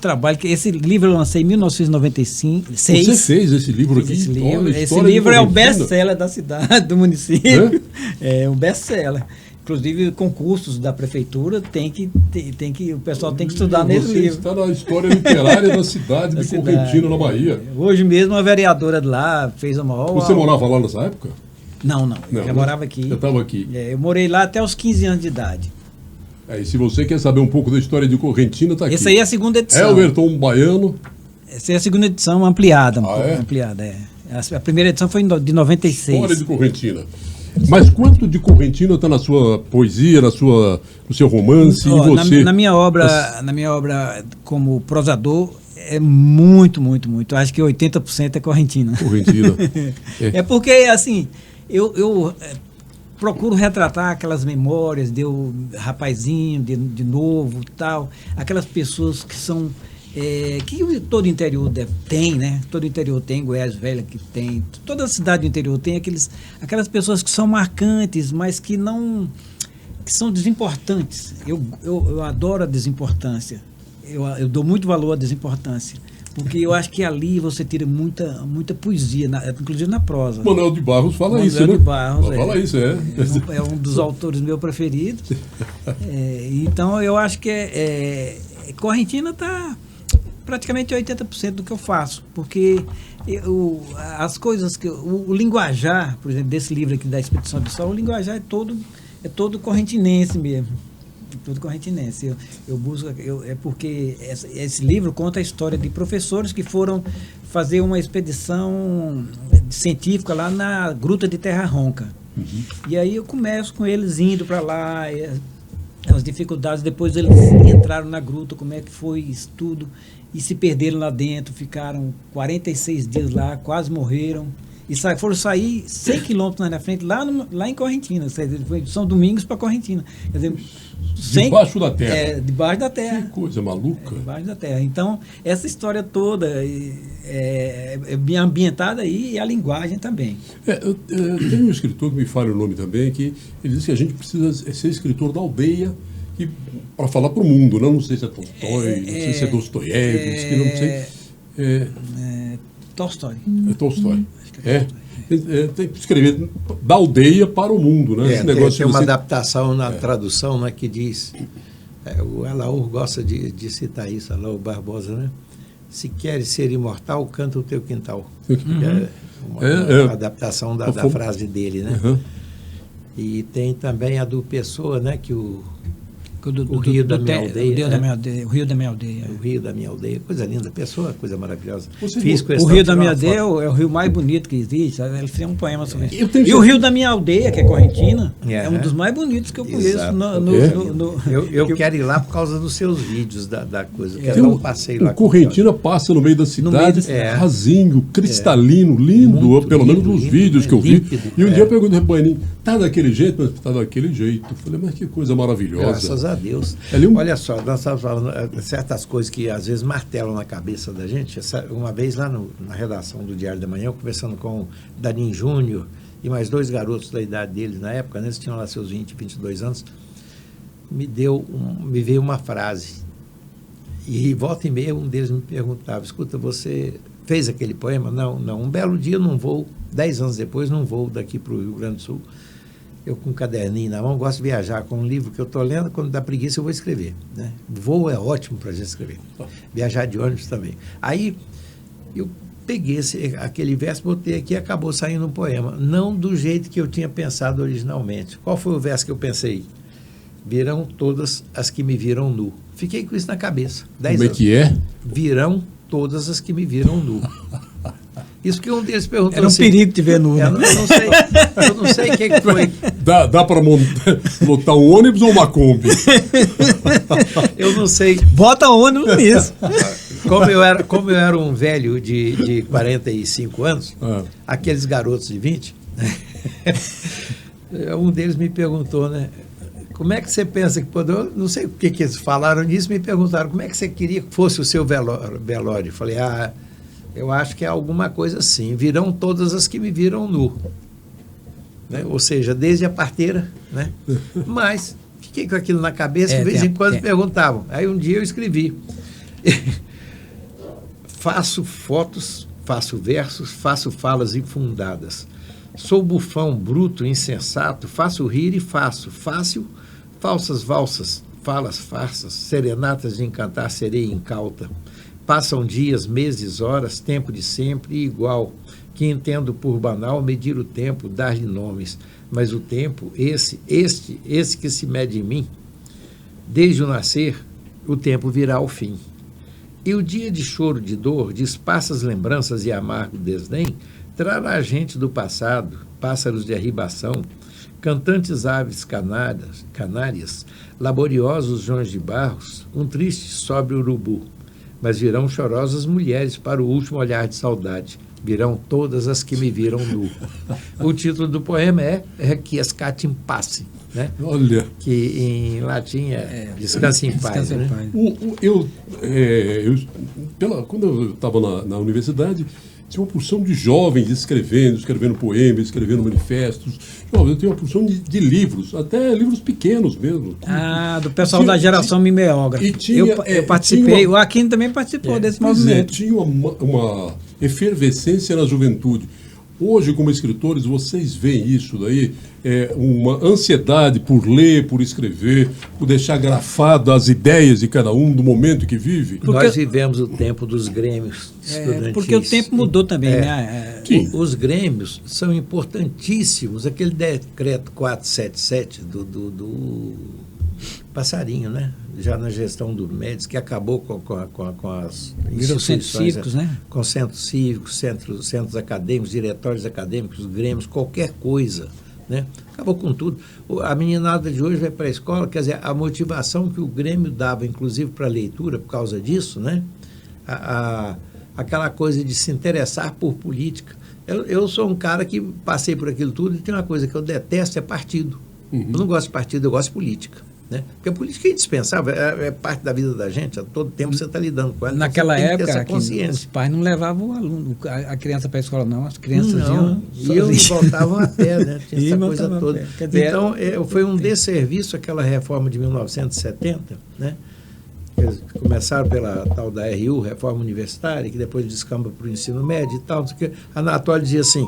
trabalho, que esse livro eu lancei em 1995. Você fez esse livro aqui? Esse livro, Olha, esse livro é o best-seller da cidade, do município. É um best-seller. Inclusive, concursos da prefeitura o pessoal tem que estudar nesse livro. Você está na história literária da cidade de Correntina, na Bahia. Hoje mesmo, a vereadora de lá fez a maior... Você morava lá nessa época? Não. Já morava aqui. Eu estava aqui. Eu morei lá até os 15 anos de idade. E se você quer saber um pouco da história de Correntina, está aqui. Essa aí é a segunda edição. Elberton Baiano. Essa é a segunda edição ampliada. Ampliada, A primeira edição foi de 96. História de Correntina. Mas quanto de Correntina está na sua poesia, no seu romance? E você? Na minha obra como prosador, é muito. Acho que 80% é Correntina. Correntina. É porque, assim, eu procuro retratar aquelas memórias de eu, rapazinho, de novo, tal. Aquelas pessoas que são... que todo interior tem, né? Todo interior tem, Goiás Velha que tem, toda cidade do interior tem aquelas pessoas que são marcantes, mas que são desimportantes. Eu adoro a desimportância. Eu dou muito valor à desimportância, porque eu acho que ali você tira muita poesia, inclusive na prosa. Manuel de Barros fala isso, né? Manuel de Barros, fala isso, é um dos autores meus preferidos. Então eu acho que Correntina está praticamente 80% do que eu faço, porque as coisas que o linguajar, por exemplo, desse livro aqui da Expedição do Sol, o linguajar é todo correntinense mesmo, todo correntinense. Eu busco, porque esse livro conta a história de professores que foram fazer uma expedição científica lá na Gruta de Terra Ronca. E aí eu começo com eles indo para lá, as dificuldades, depois eles entraram na gruta, como é que foi isso tudo, e se perderam lá dentro, ficaram 46 dias lá, quase morreram, e foram sair 100 quilômetros na frente, lá em Correntina, foi de São Domingos para Correntina. Quer dizer, debaixo da terra. Debaixo da terra. Que coisa maluca. Debaixo da terra. Então, essa história toda é bem ambientada aí, e a linguagem também. Tem um escritor que me fala o nome também, que ele diz que a gente precisa ser escritor da aldeia para falar para o mundo, não sei se é Tolstói, não sei se é Dostoiévski, não sei. Tolstói. É Tolstói. Tem que escrever da aldeia para o mundo, né? Esse negócio tem uma adaptação na tradução, né, que diz, o Alaor gosta de citar isso, Alaor Barbosa, né? Se queres ser imortal, canta o teu quintal. Uma adaptação da frase dele, né? E tem também a do Pessoa, né, que o Rio da Minha Aldeia. O Rio da Minha Aldeia. O Rio da Minha Aldeia, coisa linda. Pessoa, coisa maravilhosa. O Rio da Minha Aldeia é o rio mais bonito que existe. Ele fez um poema sobre isso. E o Rio da Minha Aldeia, que é Correntina, é um dos mais bonitos que eu conheço. Eu quero ir lá por causa dos seus vídeos da coisa. Eu quero dar um passeio lá. O Correntina passa no meio da cidade, rasinho, cristalino, lindo, muito pelo menos nos vídeos que eu vi. E um dia eu perguntei para o Boninho, tá daquele jeito? Mas tá daquele jeito. Eu falei, mas que coisa maravilhosa. Graças a Deus. Olha só, nós estamos falando certas coisas que às vezes martelam na cabeça da gente. Uma vez lá na redação do Diário da Manhã, eu conversando com o Darim Júnior e mais 2 garotos da idade deles na época, né, eles tinham lá seus 20, 22 anos, me veio uma frase. E volta e meia um deles me perguntava, escuta, você fez aquele poema? Não. Um belo dia num voo, 10 anos depois, num voo daqui para o Rio Grande do Sul, eu com um caderninho na mão, gosto de viajar com um livro que eu estou lendo, quando dá preguiça eu vou escrever. Né? Voo é ótimo para a gente escrever. Viajar de ônibus também. Aí eu peguei aquele verso, botei aqui e acabou saindo um poema. Não do jeito que eu tinha pensado originalmente. Qual foi o verso que eu pensei? Virão todas as que me viram nu. Fiquei com isso na cabeça. 10 anos. Como é que é? Virão todas as que me viram nu. Isso que um deles perguntou. Era um assim, perigo te ver nu. Né? Eu não sei o que foi. Dá para lotar um ônibus ou uma Kombi? Eu não sei. Bota ônibus nisso. Como eu era um velho de 45 anos, aqueles garotos de 20, um deles me perguntou, né? Como é que você pensa que pode... Eu não sei o que eles falaram nisso, me perguntaram como é que você queria que fosse o seu velório. Eu falei, eu acho que é alguma coisa assim. Virão todas as que me viram nu. Né? Ou seja, desde a parteira. Né? Mas fiquei com aquilo na cabeça, de vez em quando perguntavam. Aí um dia eu escrevi. Faço fotos, faço versos, faço falas infundadas. Sou bufão, bruto, insensato, faço rir e faço. Fácil, falsas valsas, falas farsas, serenatas de encantar sereia incauta. Passam dias, meses, horas, tempo de sempre e igual, que entendo por banal medir o tempo, dar-lhe nomes, mas o tempo, esse que se mede em mim, desde o nascer, o tempo virá ao fim. E o dia de choro, de dor, de esparsas lembranças e amargo desdém, trará gente do passado, pássaros de arribação, cantantes aves canárias, laboriosos joões de barros, um triste sóbrio urubu. Mas virão chorosas mulheres para o último olhar de saudade. Virão todas as que me viram nu. O título do poema é Requiescat in pace, né? Olha. Que em latim é Descanse em Paz. Né? Quando eu estava na universidade, tinha uma porção de jovens escrevendo poemas, escrevendo manifestos. Eu tenho uma porção de livros, até livros pequenos mesmo. Do pessoal da geração mimeógrafa. Eu participei, o Aquino também participou desse movimento. Tinha uma efervescência na juventude. Hoje, como escritores, vocês veem isso daí, uma ansiedade por ler, por escrever, por deixar grafado as ideias de cada um, do momento que vive. Nós vivemos o tempo dos grêmios estudantis. Porque o tempo mudou também, né? Os grêmios são importantíssimos. Aquele decreto 477 Passarinho, né? Já na gestão do Médici, que acabou com as Virou centros cívicos, né? Com centros cívicos, centros acadêmicos, diretórios acadêmicos, grêmios, qualquer coisa, né? Acabou com tudo. A meninada de hoje vai para a escola, quer dizer, a motivação que o Grêmio dava, inclusive para a leitura, por causa disso, né? Aquela coisa de se interessar por política. Eu sou um cara que passei por aquilo tudo e tem uma coisa que eu detesto, é partido. Eu não gosto de partido, eu gosto de política. Né? Porque a política é indispensável, é parte da vida da gente, a todo tempo você está lidando com ela. Naquela então época, os pais não levavam o aluno, a criança para a escola, não. As crianças iam e voltavam a pé, né? Tinha E essa coisa toda. Dizer, então, foi um desserviço aquela reforma de 1970, né? Eles começaram pela tal da RU, Reforma Universitária, que depois descamba para o ensino médio e tal. A Anatólia dizia assim: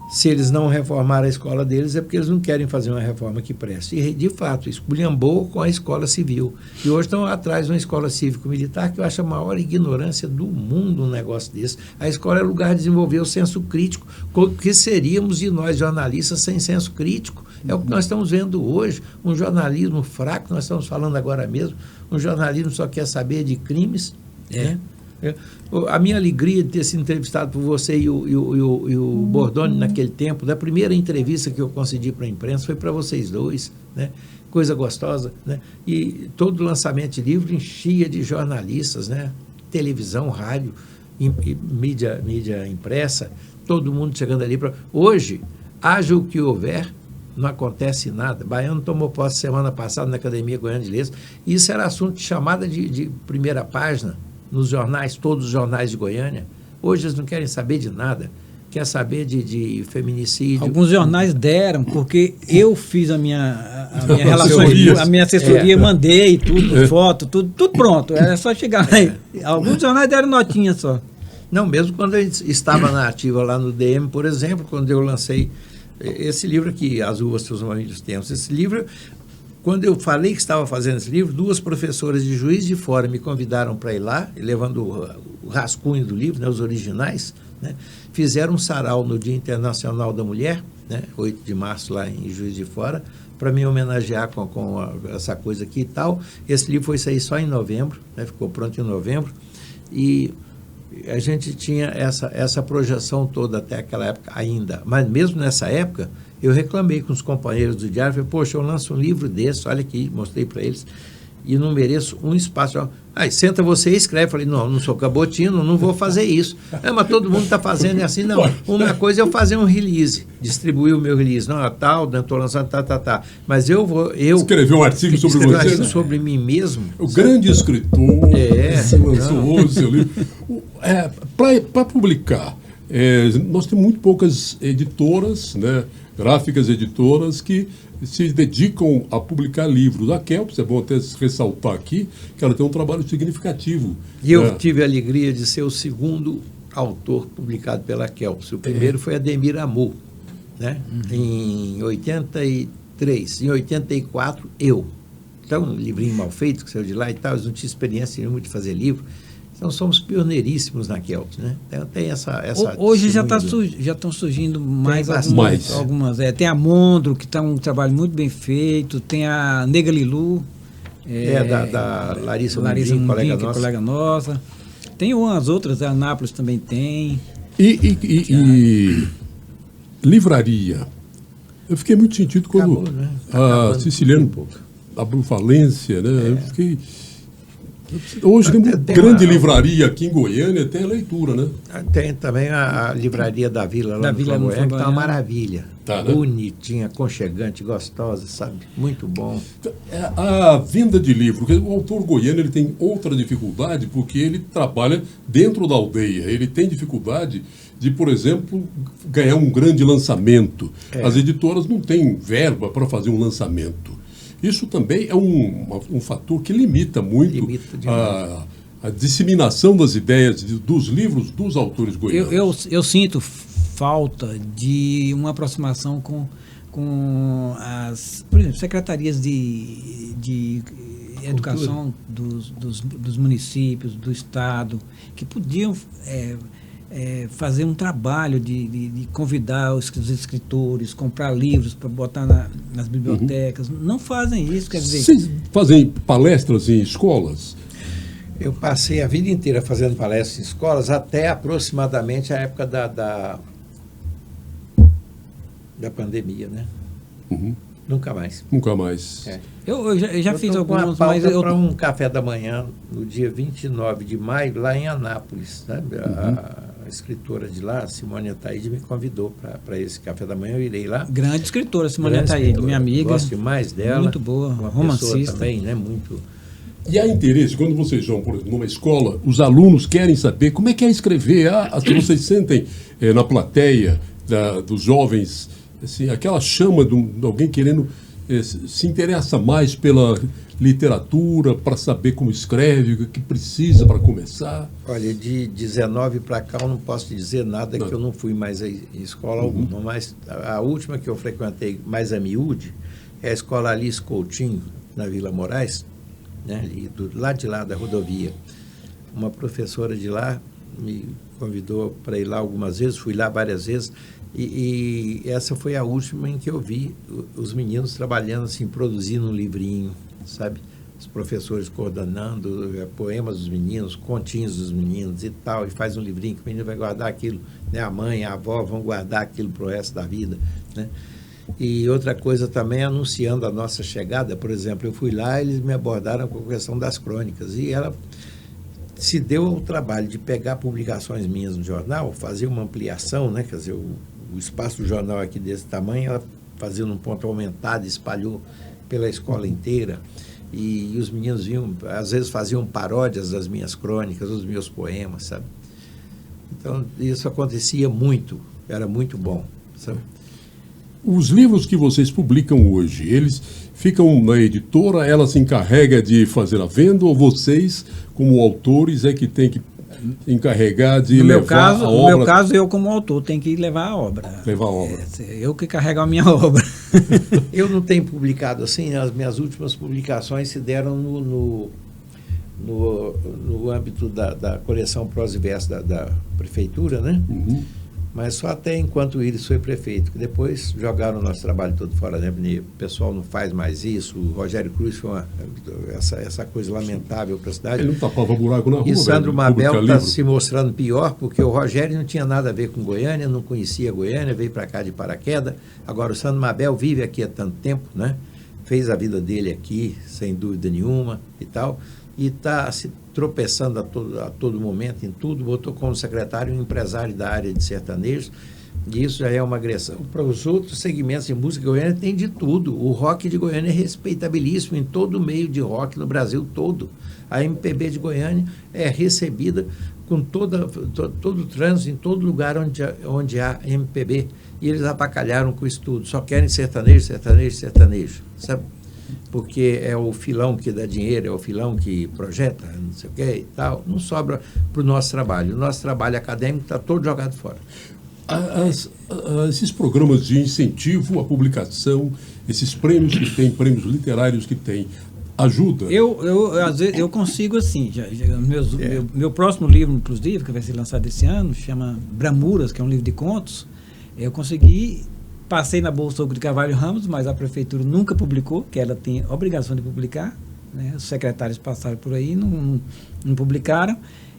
se eles não reformaram a escola deles é porque eles não querem fazer uma reforma que preste. E, de fato, esculhambou com a escola civil. E hoje estão atrás de uma escola cívico-militar, que eu acho a maior ignorância do mundo um negócio desse. A escola é lugar de desenvolver o senso crítico. O que seríamos de nós, jornalistas, sem senso crítico? É o que nós estamos vendo hoje, um jornalismo fraco, nós estamos falando agora mesmo, um jornalismo só quer saber de crimes, né? A minha alegria de ter sido entrevistado por você e o Bordoni naquele tempo, da primeira entrevista que eu concedi para a imprensa, foi para vocês dois, né? Coisa gostosa, né? E todo lançamento de livro enchia de jornalistas, né? Televisão, rádio, mídia impressa, todo mundo chegando ali. Hoje, haja o que houver, não acontece nada. Baiano tomou posse semana passada na Academia Goiana de Letras, e isso era assunto de chamada de primeira página, nos jornais, todos os jornais de Goiânia. Hoje eles não querem saber de nada, quer saber de feminicídio. Alguns jornais deram, porque eu fiz a minha assessoria, mandei tudo, foto, tudo pronto, era só chegar lá. Alguns jornais deram notinha só. Não, mesmo quando eu estava na ativa lá no DM, por exemplo, quando eu lancei esse livro aqui, As Uvas Seus Mamilos Tempos, esse livro... Quando eu falei que estava fazendo esse livro, 2 professoras de Juiz de Fora me convidaram para ir lá, levando o rascunho do livro, né, os originais, né, fizeram um sarau no Dia Internacional da Mulher, né, 8 de março lá em Juiz de Fora, para me homenagear com essa coisa aqui e tal. Esse livro foi sair só em novembro, né, ficou pronto em novembro, e a gente tinha essa projeção toda até aquela época ainda. Mas mesmo nessa época, eu reclamei com os companheiros do diário, falei, poxa, eu lanço um livro desse, olha aqui, mostrei para eles, e não mereço um espaço. Aí, senta você e escreve. Falei, não sou cabotino, não vou fazer isso. Mas todo mundo está fazendo assim, não. Uma coisa é eu fazer um release, distribuir o meu release. Não, estou lançando, tá. Mas eu escrever um artigo sobre você, artigo sobre mim mesmo. O grande escritor, você lançou hoje seu livro. Para publicar, nós temos muito poucas editoras, né, gráficas editoras, que se dedicam a publicar livros. A Kelps, é bom até ressaltar aqui, que ela tem um trabalho significativo. E eu tive a alegria de ser o segundo autor publicado pela Kelps. O primeiro foi Ademir Amor, né? Em 83. Em 84, eu. Então, um livrinho mal feito, que saiu de lá e tal, eles não tinham experiência nenhuma de fazer livro. Então, somos pioneiríssimos na Kelps, né? Então, tem essa hoje já estão surgindo mais algumas. Tem a Mondro, que está um trabalho muito bem feito, tem a Nega Lilu. Da Larissa Mundinho, colega nossa. Tem umas outras, a Anápolis também tem. E livraria. Eu fiquei muito sentido quando a Siciliana abriu falência, né? Eu fiquei... Hoje tem uma grande livraria aqui em Goiânia, tem a leitura, né? Tem também a livraria da Vila, lá no Goiânia, que está uma maravilha. Tá, né? Bonitinha, aconchegante, gostosa, sabe? Muito bom. A venda de livro, porque o autor goiano ele tem outra dificuldade, porque ele trabalha dentro da aldeia. Ele tem dificuldade de, por exemplo, ganhar um grande lançamento. As editoras não têm verba para fazer um lançamento. Isso também é um fator que limita muito a disseminação das ideias dos livros dos autores goianos. Eu sinto falta de uma aproximação com as, por exemplo, secretarias de educação dos municípios, do estado, que podiam fazer um trabalho de convidar os escritores, comprar livros para botar nas bibliotecas. Não fazem isso, quer dizer... Vocês fazem palestras em escolas? Eu passei a vida inteira fazendo palestras em escolas até aproximadamente a época da pandemia, né? Uhum. Nunca mais. Nunca mais. Eu já fiz alguns, mas eu para um café da manhã no dia 29 de maio lá em Anápolis, sabe? A escritora de lá, Simone Ataíde, me convidou para esse café da manhã. Eu irei lá. Grande escritora, Simone Ataíde, minha amiga. Gosto demais dela. Muito boa, uma romancista também, né? Muito. E há interesse, quando vocês vão, por exemplo, numa escola, os alunos querem saber como é que é escrever. Se vocês sentem na plateia dos jovens, assim, aquela chama de alguém querendo, se interessa mais pela literatura, para saber como escreve, o que precisa para começar. Olha, de 19 para cá eu não posso te dizer nada, que eu não fui mais em escola alguma, mas a última que eu frequentei mais a miúde é a escola Alice Coutinho, na Vila Moraes, né, lá de lá da rodovia. Uma professora de lá me convidou para ir lá algumas vezes, fui lá várias vezes, e essa foi a última em que eu vi os meninos trabalhando assim, produzindo um livrinho, sabe? Os professores coordenando poemas dos meninos, continhos dos meninos e tal, e faz um livrinho que o menino vai guardar aquilo, né? A mãe, a avó vão guardar aquilo para o resto da vida, né? E outra coisa também, anunciando a nossa chegada, por exemplo, eu fui lá, eles me abordaram com a questão das crônicas, e ela se deu o trabalho de pegar publicações minhas no jornal, fazer uma ampliação, né? Quer dizer, o espaço do jornal aqui desse tamanho, ela fazia num ponto aumentado, espalhou pela escola inteira, e os meninos vinham, às vezes faziam paródias das minhas crônicas, dos meus poemas, sabe? Então, isso acontecia muito, era muito bom, sabe? Os livros que vocês publicam hoje, eles ficam na editora, ela se encarrega de fazer a venda, ou vocês, como autores, é que tem que encarregar de levar a obra? No meu caso, eu como autor tenho que levar a obra. Levar a obra. Eu que carrego a minha obra. Eu não tenho publicado assim, as minhas últimas publicações se deram no âmbito da coleção Prosa e Verso da prefeitura, né? Uhum. Mas só até enquanto o Íris foi prefeito, que depois jogaram o nosso trabalho todo fora, né? O pessoal não faz mais isso, o Rogério Cruz foi essa coisa lamentável para a cidade. Ele não tapava buraco na rua. E Sandro Mabel está se mostrando pior, porque o Rogério não tinha nada a ver com Goiânia, não conhecia Goiânia, veio para cá de paraquedas. Agora o Sandro Mabel vive aqui há tanto tempo, né? Fez a vida dele aqui, sem dúvida nenhuma e tal, e está se tropeçando a todo momento em tudo, botou como secretário um empresário da área de sertanejos, e isso já é uma agressão. Para os outros segmentos de música, Goiânia tem de tudo. O rock de Goiânia é respeitabilíssimo em todo o meio de rock no Brasil todo. A MPB de Goiânia é recebida com todo o trânsito em todo lugar onde há MPB, e eles abacalharam com isso tudo. Só querem sertanejo, sertanejo, sertanejo, sabe? Porque é o filão que dá dinheiro, é o filão que projeta, não sei o que e tal, não sobra para o nosso trabalho. O nosso trabalho acadêmico está todo jogado fora. Esses programas de incentivo à publicação, esses prêmios que tem, prêmios literários que tem, ajuda? Às vezes, eu consigo assim, meu próximo livro, inclusive, que vai ser lançado esse ano, chama Bramuras, que é um livro de contos, eu consegui... Passei na Bolsa Hugo de Carvalho Ramos, mas a prefeitura nunca publicou, que ela tem a obrigação de publicar, né? Os secretários passaram por aí, não publicaram.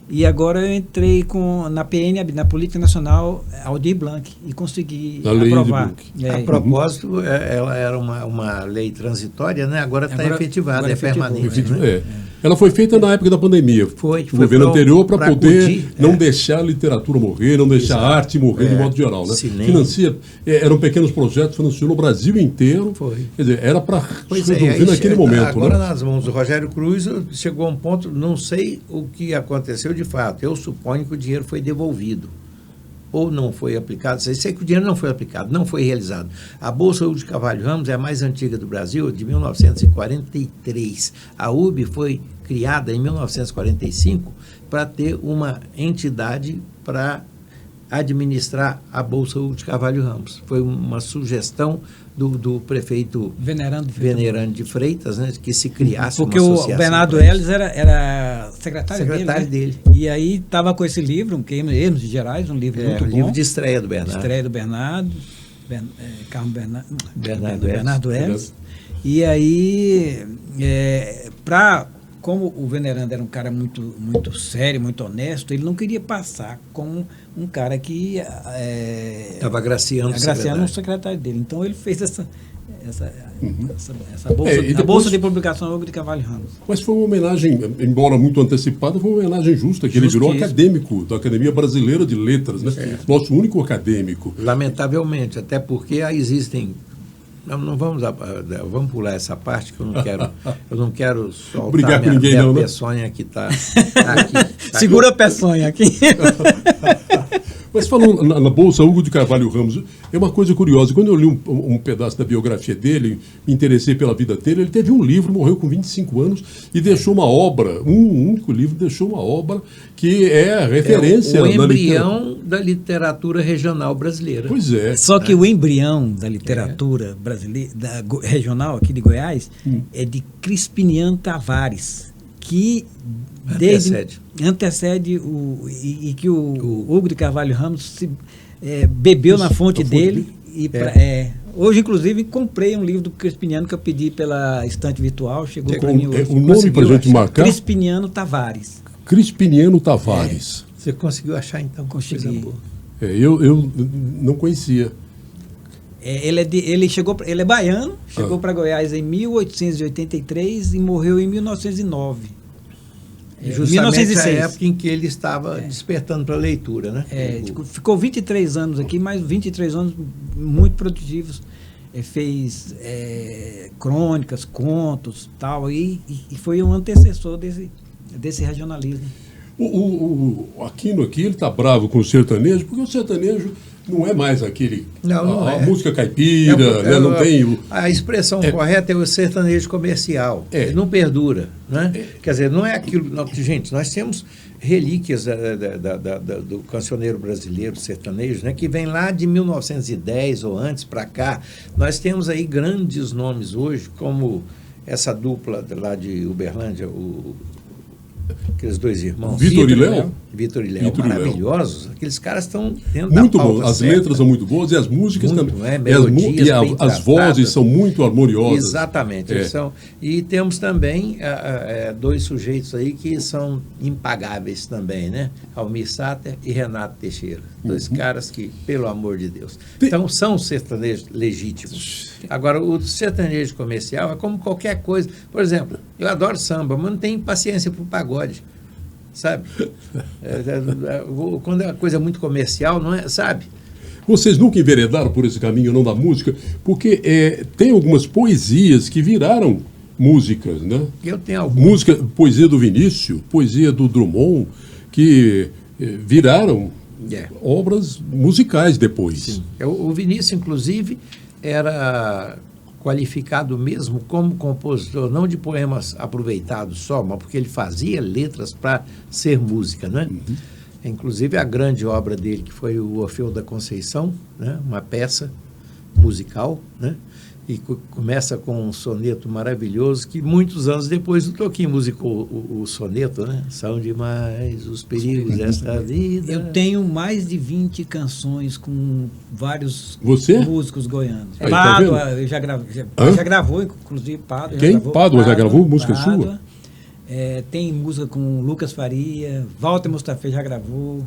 E agora eu entrei na PN, na Política Nacional Aldir Blanc, e consegui aprovar. A propósito, ela era uma lei transitória, né? Agora está efetivada, é permanente. Né? Ela foi feita na época da pandemia. Foi o governo anterior para poder não deixar a literatura morrer, não deixar a arte morrer de modo geral. Né? Financia, eram pequenos projetos, financiou no Brasil inteiro. Foi. Quer dizer, era para resolver naquele momento. Agora, né? nas mãos do Rogério Cruz, chegou a um ponto, não sei o que aconteceu de fato. Eu suponho que o dinheiro foi devolvido. Ou não foi aplicado, sei que o dinheiro não foi aplicado, não foi realizado. A Bolsa Hugo de Carvalho Ramos é a mais antiga do Brasil, de 1943. A UB foi criada em 1945 para ter uma entidade para administrar a Bolsa Hugo de Carvalho Ramos. Foi uma sugestão do prefeito Venerando de Freitas, né, que se criasse porque uma associação. Porque o Bernardo Helles era secretário dele. E aí estava com esse livro, um Ermos de Gerais, um livro muito bom. Livro de estreia do Bernardo. Estreia do Bernardo Helles. E aí, como o Venerando era um cara muito, muito sério, muito honesto, ele não queria passar como um cara que estava agraciando o secretário dele. Então ele fez essa bolsa, a bolsa de publicação Hugo de Carvalho Ramos. Mas foi uma homenagem, embora muito antecipada, foi uma homenagem justa, que ele virou acadêmico da Academia Brasileira de Letras, né? Nosso único acadêmico. Lamentavelmente, até porque existem... Não vamos pular essa parte que eu não quero soltar minha peçonha que está aqui. Segura a peçonha aqui. Mas falando na Bolsa Hugo de Carvalho Ramos, é uma coisa curiosa. Quando eu li um pedaço da biografia dele, me interessei pela vida dele, ele teve um livro, morreu com 25 anos e deixou uma obra, um único livro, deixou uma obra que é referência... o embrião da literatura regional brasileira. Pois é. Só que o embrião da literatura brasileira, regional aqui de Goiás, é de Crispiniano Tavares, que... Antecede e que o Hugo de Carvalho Ramos bebeu na fonte dele. Hoje, inclusive, comprei um livro do Crispiniano que eu pedi pela estante virtual, chegou para mim hoje. O nome para a gente marcar? Crispiniano Tavares. Crispiniano Tavares. Você conseguiu achar, então? Consegui. Eu não conhecia. Ele é baiano, chegou para Goiás em 1883 e morreu em 1909. Justamente 1906. A época em que ele estava despertando para a leitura, né? Ficou 23 anos aqui, mas 23 anos muito produtivos. Fez crônicas, contos, tal, e foi um antecessor desse regionalismo. O Aquino aqui, ele está bravo com o sertanejo, porque o sertanejo não é mais aquele... a música caipira, né? Não tem... A expressão correta é o sertanejo comercial. Ele não perdura, né? Quer dizer, não é aquilo... Gente, nós temos relíquias do cancioneiro brasileiro sertanejo, né? Que vem lá de 1910 ou antes para cá. Nós temos aí grandes nomes hoje, como essa dupla lá de Uberlândia, aqueles dois irmãos. Vitor e Léo, maravilhosos. Aqueles caras estão dentro muito da pauta bom. As certa. letras são muito boas e as músicas também. Melodias as vozes são muito harmoniosas. Exatamente. E temos também dois sujeitos aí que são impagáveis também, né? Almir Sater e Renato Teixeira. Dois caras que, pelo amor de Deus. Então, são sertanejos legítimos. Agora, o sertanejo comercial é como qualquer coisa. Por exemplo, eu adoro samba, mas não tenho paciência para o pagode. Sabe? Quando é uma coisa muito comercial, não é? Sabe? Vocês nunca enveredaram por esse caminho, não, da música? Porque tem algumas poesias que viraram músicas, né? Eu tenho algumas. Poesia do Vinícius, poesia do Drummond, que viraram obras musicais depois. Sim. O Vinícius, inclusive, era qualificado mesmo como compositor, não de poemas aproveitados só, mas porque ele fazia letras para ser música, né? Inclusive a grande obra dele, que foi o Orfeu da Conceição, né? Uma peça musical, né? E começa com um soneto maravilhoso, que muitos anos depois o Toquinho musicou o soneto, né? São demais os perigos desta vida. Eu tenho mais de 20 canções com vários músicos goianos. Aí, Pádua, tá já gravou, inclusive Pádua. Quem? Pádua já gravou música sua? Tem música com Lucas Faria, Walter Mustafa já gravou,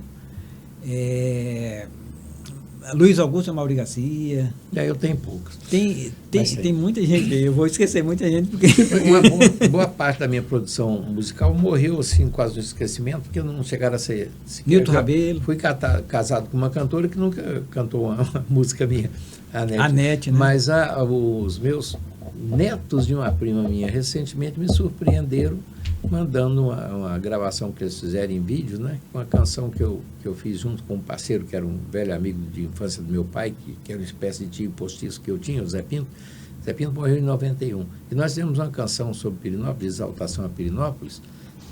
Luiz Augusto e Mauri Garcia. Eu tenho poucos. Tem muita gente, eu vou esquecer muita gente, porque... boa parte da minha produção musical morreu assim, quase no esquecimento, porque não chegaram a ser... Nilton Rabelo. Fui casado com uma cantora que nunca cantou uma música minha, a Nete, né? Mas os meus netos de uma prima minha recentemente me surpreenderam mandando uma gravação que eles fizeram em vídeo, né? Uma canção que eu fiz junto com um parceiro, que era um velho amigo de infância do meu pai, que era uma espécie de tio postiço que eu tinha, o Zé Pinto. Zé Pinto morreu em 91. E nós temos uma canção sobre Pirenópolis, Exaltação a Pirenópolis,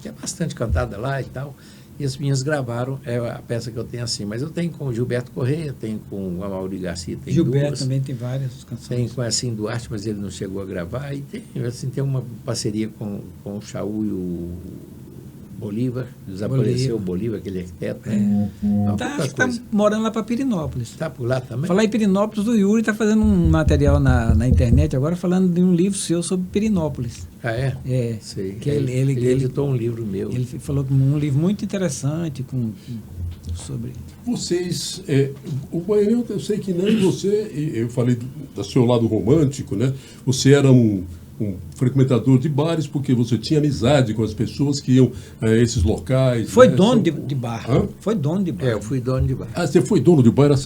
que é bastante cantada lá e tal. E as minhas gravaram, é a peça que eu tenho assim. Mas eu tenho com o Gilberto Correia, tenho com o Amaury Garcia, tem Gilberto duas. também tem várias canções. Tem com assim Duarte, mas ele não chegou a gravar. E tem, assim, tem uma parceria com o Chaú e o Bolívar. Desapareceu o Bolívar, aquele arquiteto. Né? Acho que está morando lá para Pirinópolis. Está por lá também? Falar em Pirinópolis, o Yuri está fazendo um material na internet agora falando de um livro seu sobre Pirinópolis. Ah, é? É. Sei. Que ele editou um livro meu. Ele falou que um livro muito interessante sobre... Vocês, o Baianão, eu sei que nem você, eu falei do seu lado romântico, né? Você era um frequentador de bares porque você tinha amizade com as pessoas que iam a esses locais. Foi né? dono de bar. Hã? Foi dono de bar. Eu fui dono de bar. Ah, você foi dono de bar? Mas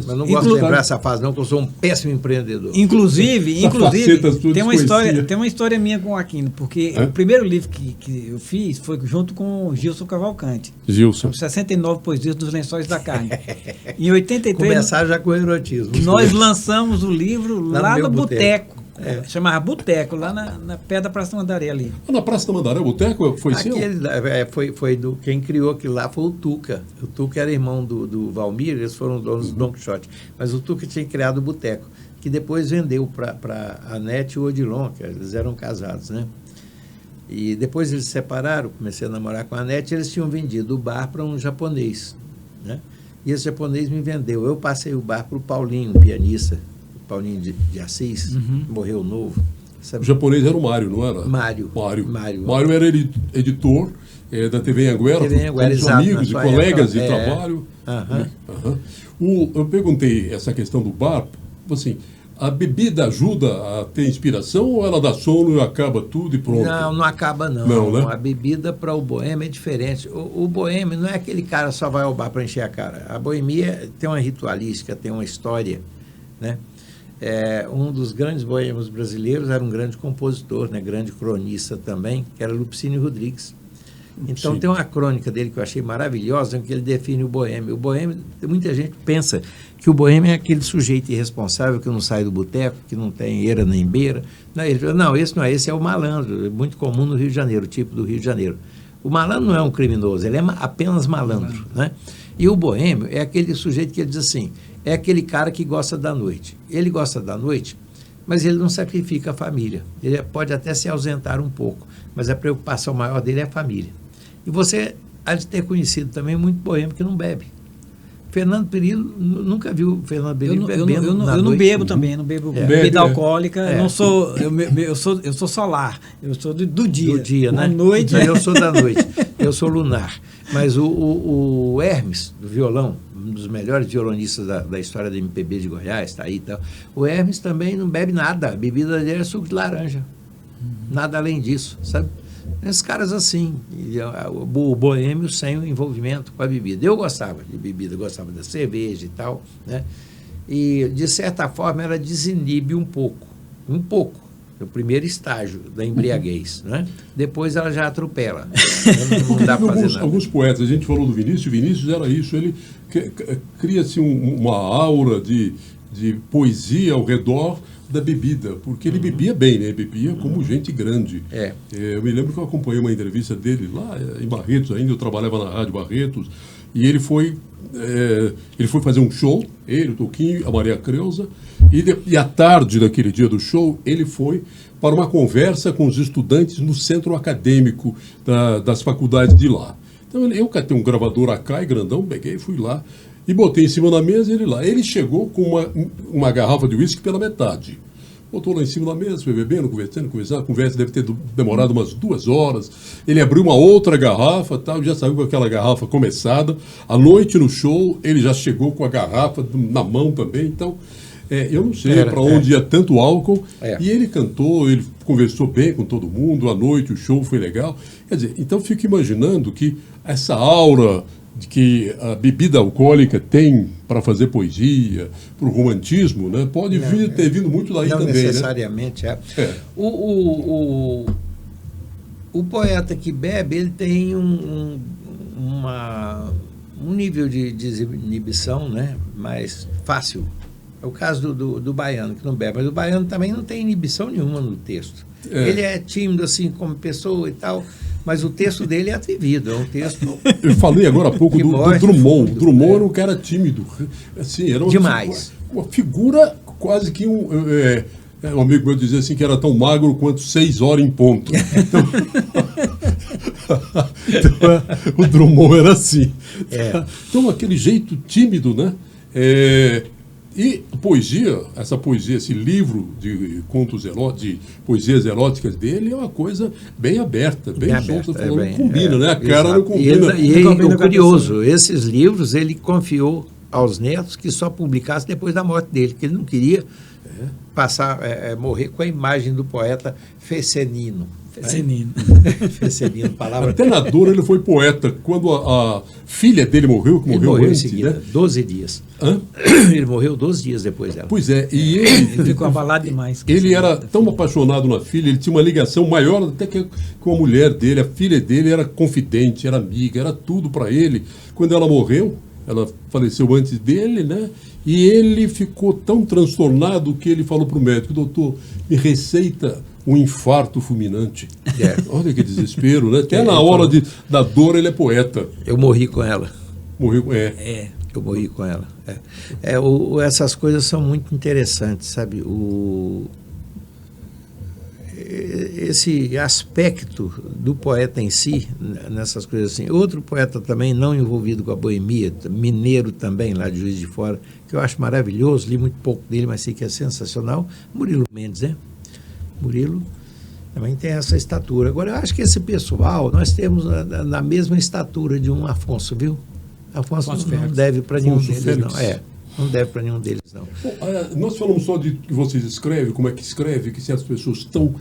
não gosto de lembrar essa fase não, porque eu sou um péssimo empreendedor. Inclusive tem uma desconhecia. história minha com o Aquino, porque o primeiro livro que eu fiz foi junto com o Gilson Cavalcante. Gilson. 69 poesias dos Lençóis da Carne. Em 83... Começar já com o erotismo. Nós lançamos o livro lá no Boteco. É. Chamava Boteco, lá na pé da Praça Mandaré ali. Na Praça da Mandaré, o Boteco foi seu? Quem criou aquilo lá foi o Tuca. O Tuca era irmão do Valmir, eles foram donos do Don Quixote. Mas o Tuca tinha criado o Boteco, que depois vendeu para a Nete e o Odilon, que eles eram casados, né? E depois eles se separaram, comecei a namorar com a Nete, eles tinham vendido o bar para um japonês, né? E esse japonês me vendeu. Eu passei o bar para o Paulinho, um pianista, Paulinho de Assis, morreu novo. Sabe? O japonês era o Mário, não era? Mário Era editor da TV Anguera, com amigos e colegas de trabalho. Eu perguntei essa questão do bar, assim, a bebida ajuda a ter inspiração ou ela dá sono e acaba tudo e pronto? Não acaba não. Não, né? A bebida para o boêmio é diferente. O boêmio não é aquele cara que só vai ao bar para encher a cara. A boemia tem uma ritualística, tem uma história, né? Um dos grandes boêmios brasileiros era um grande compositor, né, grande cronista também, que era Lupicínio Rodrigues. Então tem uma crônica dele que eu achei maravilhosa, em que ele define o boêmio. O boêmio, muita gente pensa que o boêmio é aquele sujeito irresponsável que não sai do boteco, que não tem eira nem beira. Não, esse não é, esse é o malandro, é muito comum no Rio de Janeiro, o tipo do Rio de Janeiro. O malandro não é um criminoso, ele é apenas malandro, né? E o boêmio é aquele sujeito que ele diz assim, é aquele cara que gosta da noite. Ele gosta da noite, mas ele não sacrifica a família. Ele pode até se ausentar um pouco, mas a preocupação maior dele é a família. E você há de ter conhecido também muito boêmio que não bebe. Fernando Perillo, nunca viu o Fernando Perillo bebendo eu não bebo também, não bebo bebida alcoólica, eu sou solar, eu sou do dia. Do dia, né? À noite. Eu sou da noite, eu sou lunar. Mas o Hermes, do violão, um dos melhores violonistas da história da MPB de Goiás, está aí e tal. O Hermes também não bebe nada, a bebida dele é suco de laranja. Nada além disso, sabe? Esses caras assim, o boêmio sem o envolvimento com a bebida. Eu gostava de bebida, gostava da cerveja e tal, né? E, de certa forma, ela desinibe um pouco, no primeiro estágio da embriaguez, né? Depois ela já atropela. Não dá para fazer nada. Alguns poetas, a gente falou do Vinícius era isso, ele cria-se uma aura de poesia ao redor da bebida, porque ele bebia bem, né? Bebia como gente grande. Eu me lembro que eu acompanhei uma entrevista dele lá em Barretos ainda, eu trabalhava na Rádio Barretos, e ele foi fazer um show, ele, o Toquinho, a Maria Creuza, e à tarde daquele dia do show, ele foi para uma conversa com os estudantes no centro acadêmico das faculdades de lá. Então eu catei um gravador AK grandão, peguei e fui lá, e botei em cima da mesa ele lá. Ele chegou com uma garrafa de uísque pela metade. Botou lá em cima da mesa, foi bebendo, conversando. A conversa deve ter demorado umas 2 horas. Ele abriu uma outra garrafa, tal, já saiu com aquela garrafa começada. À noite no show, ele já chegou com a garrafa na mão também. Então, eu não sei para onde ia tanto álcool. E ele cantou, ele conversou bem com todo mundo. À noite o show foi legal. Quer dizer, então fico imaginando que essa aura de que a bebida alcoólica tem para fazer poesia, para o romantismo, né? Pode ter vindo muito daí também. Não necessariamente, né? O poeta que bebe, ele tem um nível de desinibição, né, mais fácil. É o caso do baiano, que não bebe, mas o baiano também não tem inibição nenhuma no texto. Ele é tímido assim como pessoa e tal, Mas o texto dele é atrevido, é um texto Eu falei agora há pouco Que do mostra Drummond. o fundo, Drummond né? era um cara tímido. Assim, era Demais. Uma figura quase que um amigo meu dizia assim que era tão magro quanto 6 horas em ponto. Então, o Drummond era assim. Então, aquele jeito tímido, né? E poesia, essa poesia, esse livro de contos de poesias eróticas dele é uma coisa bem aberta, bem solta, falando, não combina, né? A cara não combina. E Não combina o com a curioso, esses livros ele confiou aos netos que só publicasse depois da morte dele, que ele não queria morrer com a imagem do poeta Fecenino. Fecenino. Fecenino, palavra. Até na dor ele foi poeta. Quando a filha dele morreu, que Ele morreu morreu em antes, seguida, né? 12 dias. Hã? Ele morreu 12 dias depois dela. Pois é, e Ele ficou abalado demais. ele era tão apaixonado na filha, ele tinha uma ligação maior até que com a mulher dele. A filha dele era confidente, era amiga, era tudo para ele. Quando ela morreu, ela faleceu antes dele, né? E ele ficou tão transtornado que ele falou para o médico: doutor, me receita um infarto fulminante. Olha que desespero, né? Até na hora da dor ele é poeta. Eu morri com ela. Morreu, Eu morri com ela. Essas coisas são muito interessantes, sabe? Esse aspecto do poeta em si, nessas coisas assim. Outro poeta também não envolvido com a boemia, mineiro também, lá de Juiz de Fora, que eu acho maravilhoso, li muito pouco dele, mas sei que é sensacional, Murilo Mendes, né? Murilo também tem essa estatura. Agora, eu acho que esse pessoal, nós temos na mesma estatura de um Afonso, viu? Afonso não deve para nenhum deles, Félix. não. Não deve para nenhum deles, não. Bom, nós falamos só de que vocês escrevem, como é que escreve, que se as pessoas estão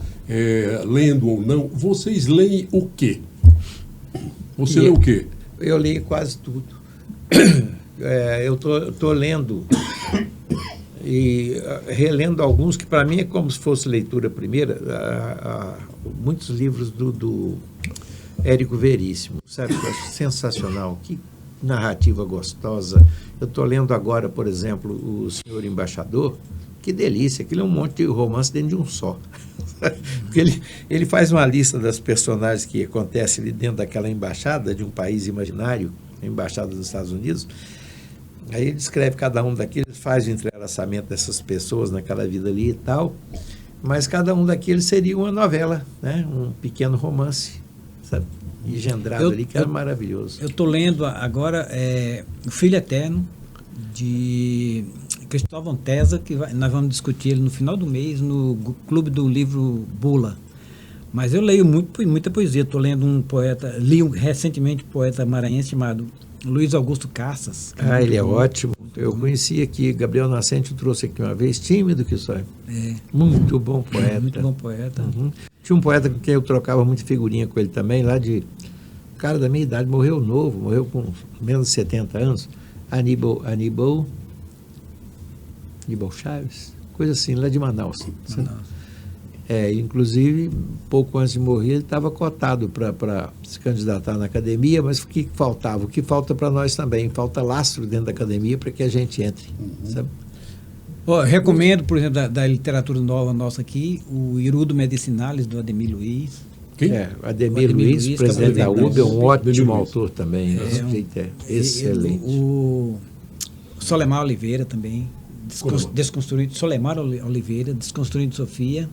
lendo ou não. Vocês leem o quê? Você lê o quê? Eu leio quase tudo. Eu tô lendo e relendo alguns que para mim é como se fosse leitura primeira. Muitos livros do Érico Veríssimo, sabe? Eu acho sensacional. Que narrativa gostosa. Eu estou lendo agora, por exemplo, O Senhor Embaixador. Que delícia, aquilo é um monte de romance dentro de um só. Porque ele faz uma lista das personagens que acontecem ali dentro daquela embaixada de um país imaginário, a embaixada dos Estados Unidos. Aí ele descreve cada um daqueles, faz o entrelaçamento dessas pessoas naquela vida ali e tal, mas cada um daqueles seria uma novela, né? Um pequeno romance, sabe? Engendrado ali, que era maravilhoso. Eu estou lendo agora O Filho Eterno, de Cristóvão Tesa, que nós vamos discutir ele no final do mês no Clube do Livro Bula. Mas eu leio muita poesia. Estou lendo um poeta, li recentemente um poeta maranhense chamado Luiz Augusto Cassas. Ele é ótimo. Eu conheci aqui, Gabriel Nascente trouxe aqui uma vez, tímido que só. Muito bom poeta. Muito bom poeta. Uhum. Tinha um poeta com quem eu trocava muita figurinha com ele também, lá de... cara da minha idade, morreu novo, morreu com menos de 70 anos. Aníbal Chaves, coisa assim, lá de Manaus. Inclusive, pouco antes de morrer, ele estava cotado para se candidatar na academia, mas o que faltava? O que falta para nós também? Falta lastro dentro da academia para que a gente entre. Sabe? Recomendo, por exemplo, da literatura nova nossa aqui, o Irudo Medicinalis, do Ademir Luiz. Quem? Ademir Luiz, presidente da UB, é um ótimo autor também. Excelente. O Solemar Oliveira também, Desconstruindo Solemar Oliveira, Desconstruindo Sofia.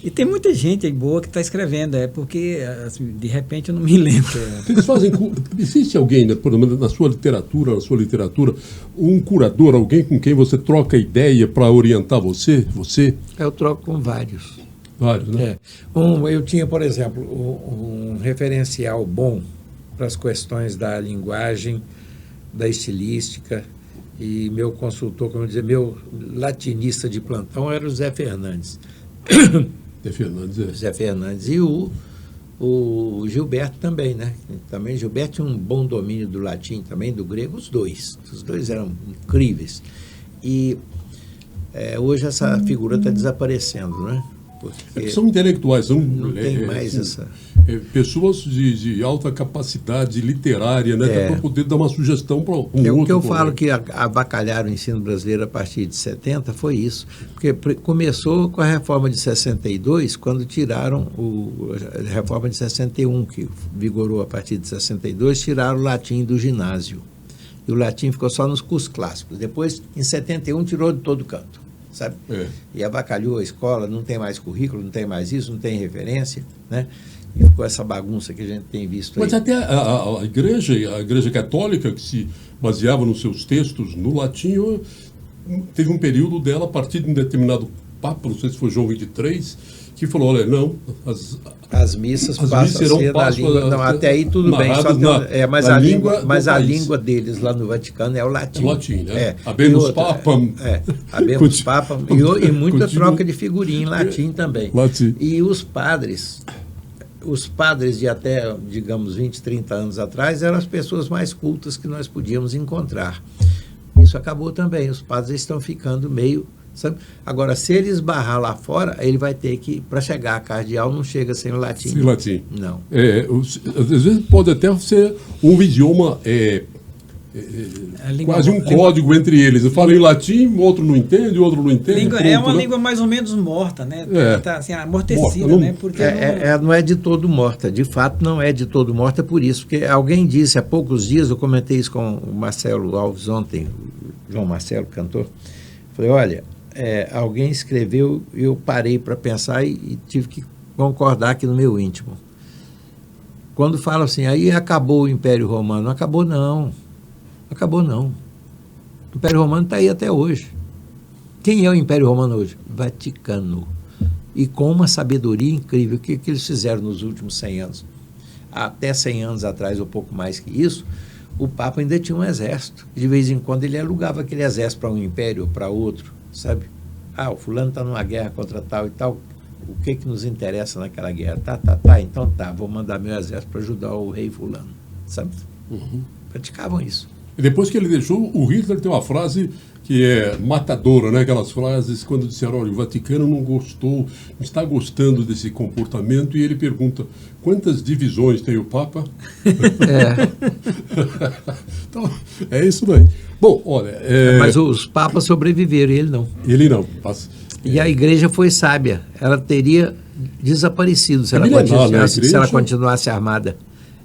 E tem muita gente aí boa que está escrevendo, porque assim, de repente eu não me lembro. Eles fazem. Existe alguém, na sua literatura, um curador, alguém com quem você troca ideia para orientar você? Eu troco com vários. Vários, né? Eu tinha, por exemplo, um referencial bom para as questões da linguagem, da estilística, e meu consultor, como dizer, meu latinista de plantão era o Zé Fernandes. Zé Fernandes. E o Gilberto também, né? Também Gilberto tinha um bom domínio do latim, também do grego, os dois. Os dois eram incríveis. E hoje essa figura está desaparecendo, né? porque São intelectuais, são não tem mais essa... pessoas de alta capacidade literária, né? Para poder dar uma sugestão para um outro. O que eu falo que abacalharam o ensino brasileiro a partir de 70 foi isso. Porque começou com a reforma de 62, quando tiraram a reforma de 61, que vigorou a partir de 62, tiraram o latim do ginásio. E o latim ficou só nos cursos clássicos. Depois, em 71, tirou de todo canto, sabe? E abacalhou a escola, não tem mais currículo, não tem mais isso, não tem referência, né? E ficou essa bagunça que a gente tem visto aí. Mas até a igreja católica, que se baseava nos seus textos no latim, teve um período dela, a partir de um determinado papa, não sei se foi João 23, que falou, olha, não, as missas passam a ser na língua... Não, até aí tudo bem, só mas a língua deles lá no Vaticano é o latim. É o latim, né? Habemus Papam. Habemus Papam. E muita troca de figurinha em latim também. Latim. E os padres de até, digamos, 20, 30 anos atrás eram as pessoas mais cultas que nós podíamos encontrar. Isso acabou também. Os padres estão ficando meio... Sabe? Agora, se ele esbarrar lá fora, ele vai ter que, para chegar a cardeal, não chega sem o latim. Sem latim. Não. Às vezes pode até ser um idioma, quase um código entre eles. Eu falo em latim, o outro não entende, o outro não entende. É uma língua mais ou menos morta, né? Tá assim, amortecida, morta, né? Porque não é de todo morta. De fato, não é de todo morta por isso. Porque alguém disse há poucos dias, eu comentei isso com o Marcelo Alves ontem, João Marcelo, cantor. Falei, olha... alguém escreveu, eu parei para pensar e tive que concordar aqui no meu íntimo. Quando fala assim, aí acabou o Império Romano. Não acabou, não. Acabou, não. O Império Romano está aí até hoje. Quem é o Império Romano hoje? Vaticano. E com uma sabedoria incrível. O que eles fizeram nos últimos 100 anos? Até 100 anos atrás, ou pouco mais que isso, o Papa ainda tinha um exército. De vez em quando ele alugava aquele exército para um império ou para outro. Sabe? O fulano está numa guerra contra tal e tal, o que nos interessa naquela guerra? Então vou mandar meu exército para ajudar o rei fulano, sabe? Praticavam isso. E depois que ele deixou, o Hitler tem uma frase que é matadora, né? Aquelas frases quando disseram, olha, o Vaticano não está gostando desse comportamento, e ele pergunta, quantas divisões tem o Papa? Então, é isso daí. Bom, olha... Mas os papas sobreviveram, ele não. Ele não. E a igreja foi sábia. Ela teria desaparecido se ela continuasse armada.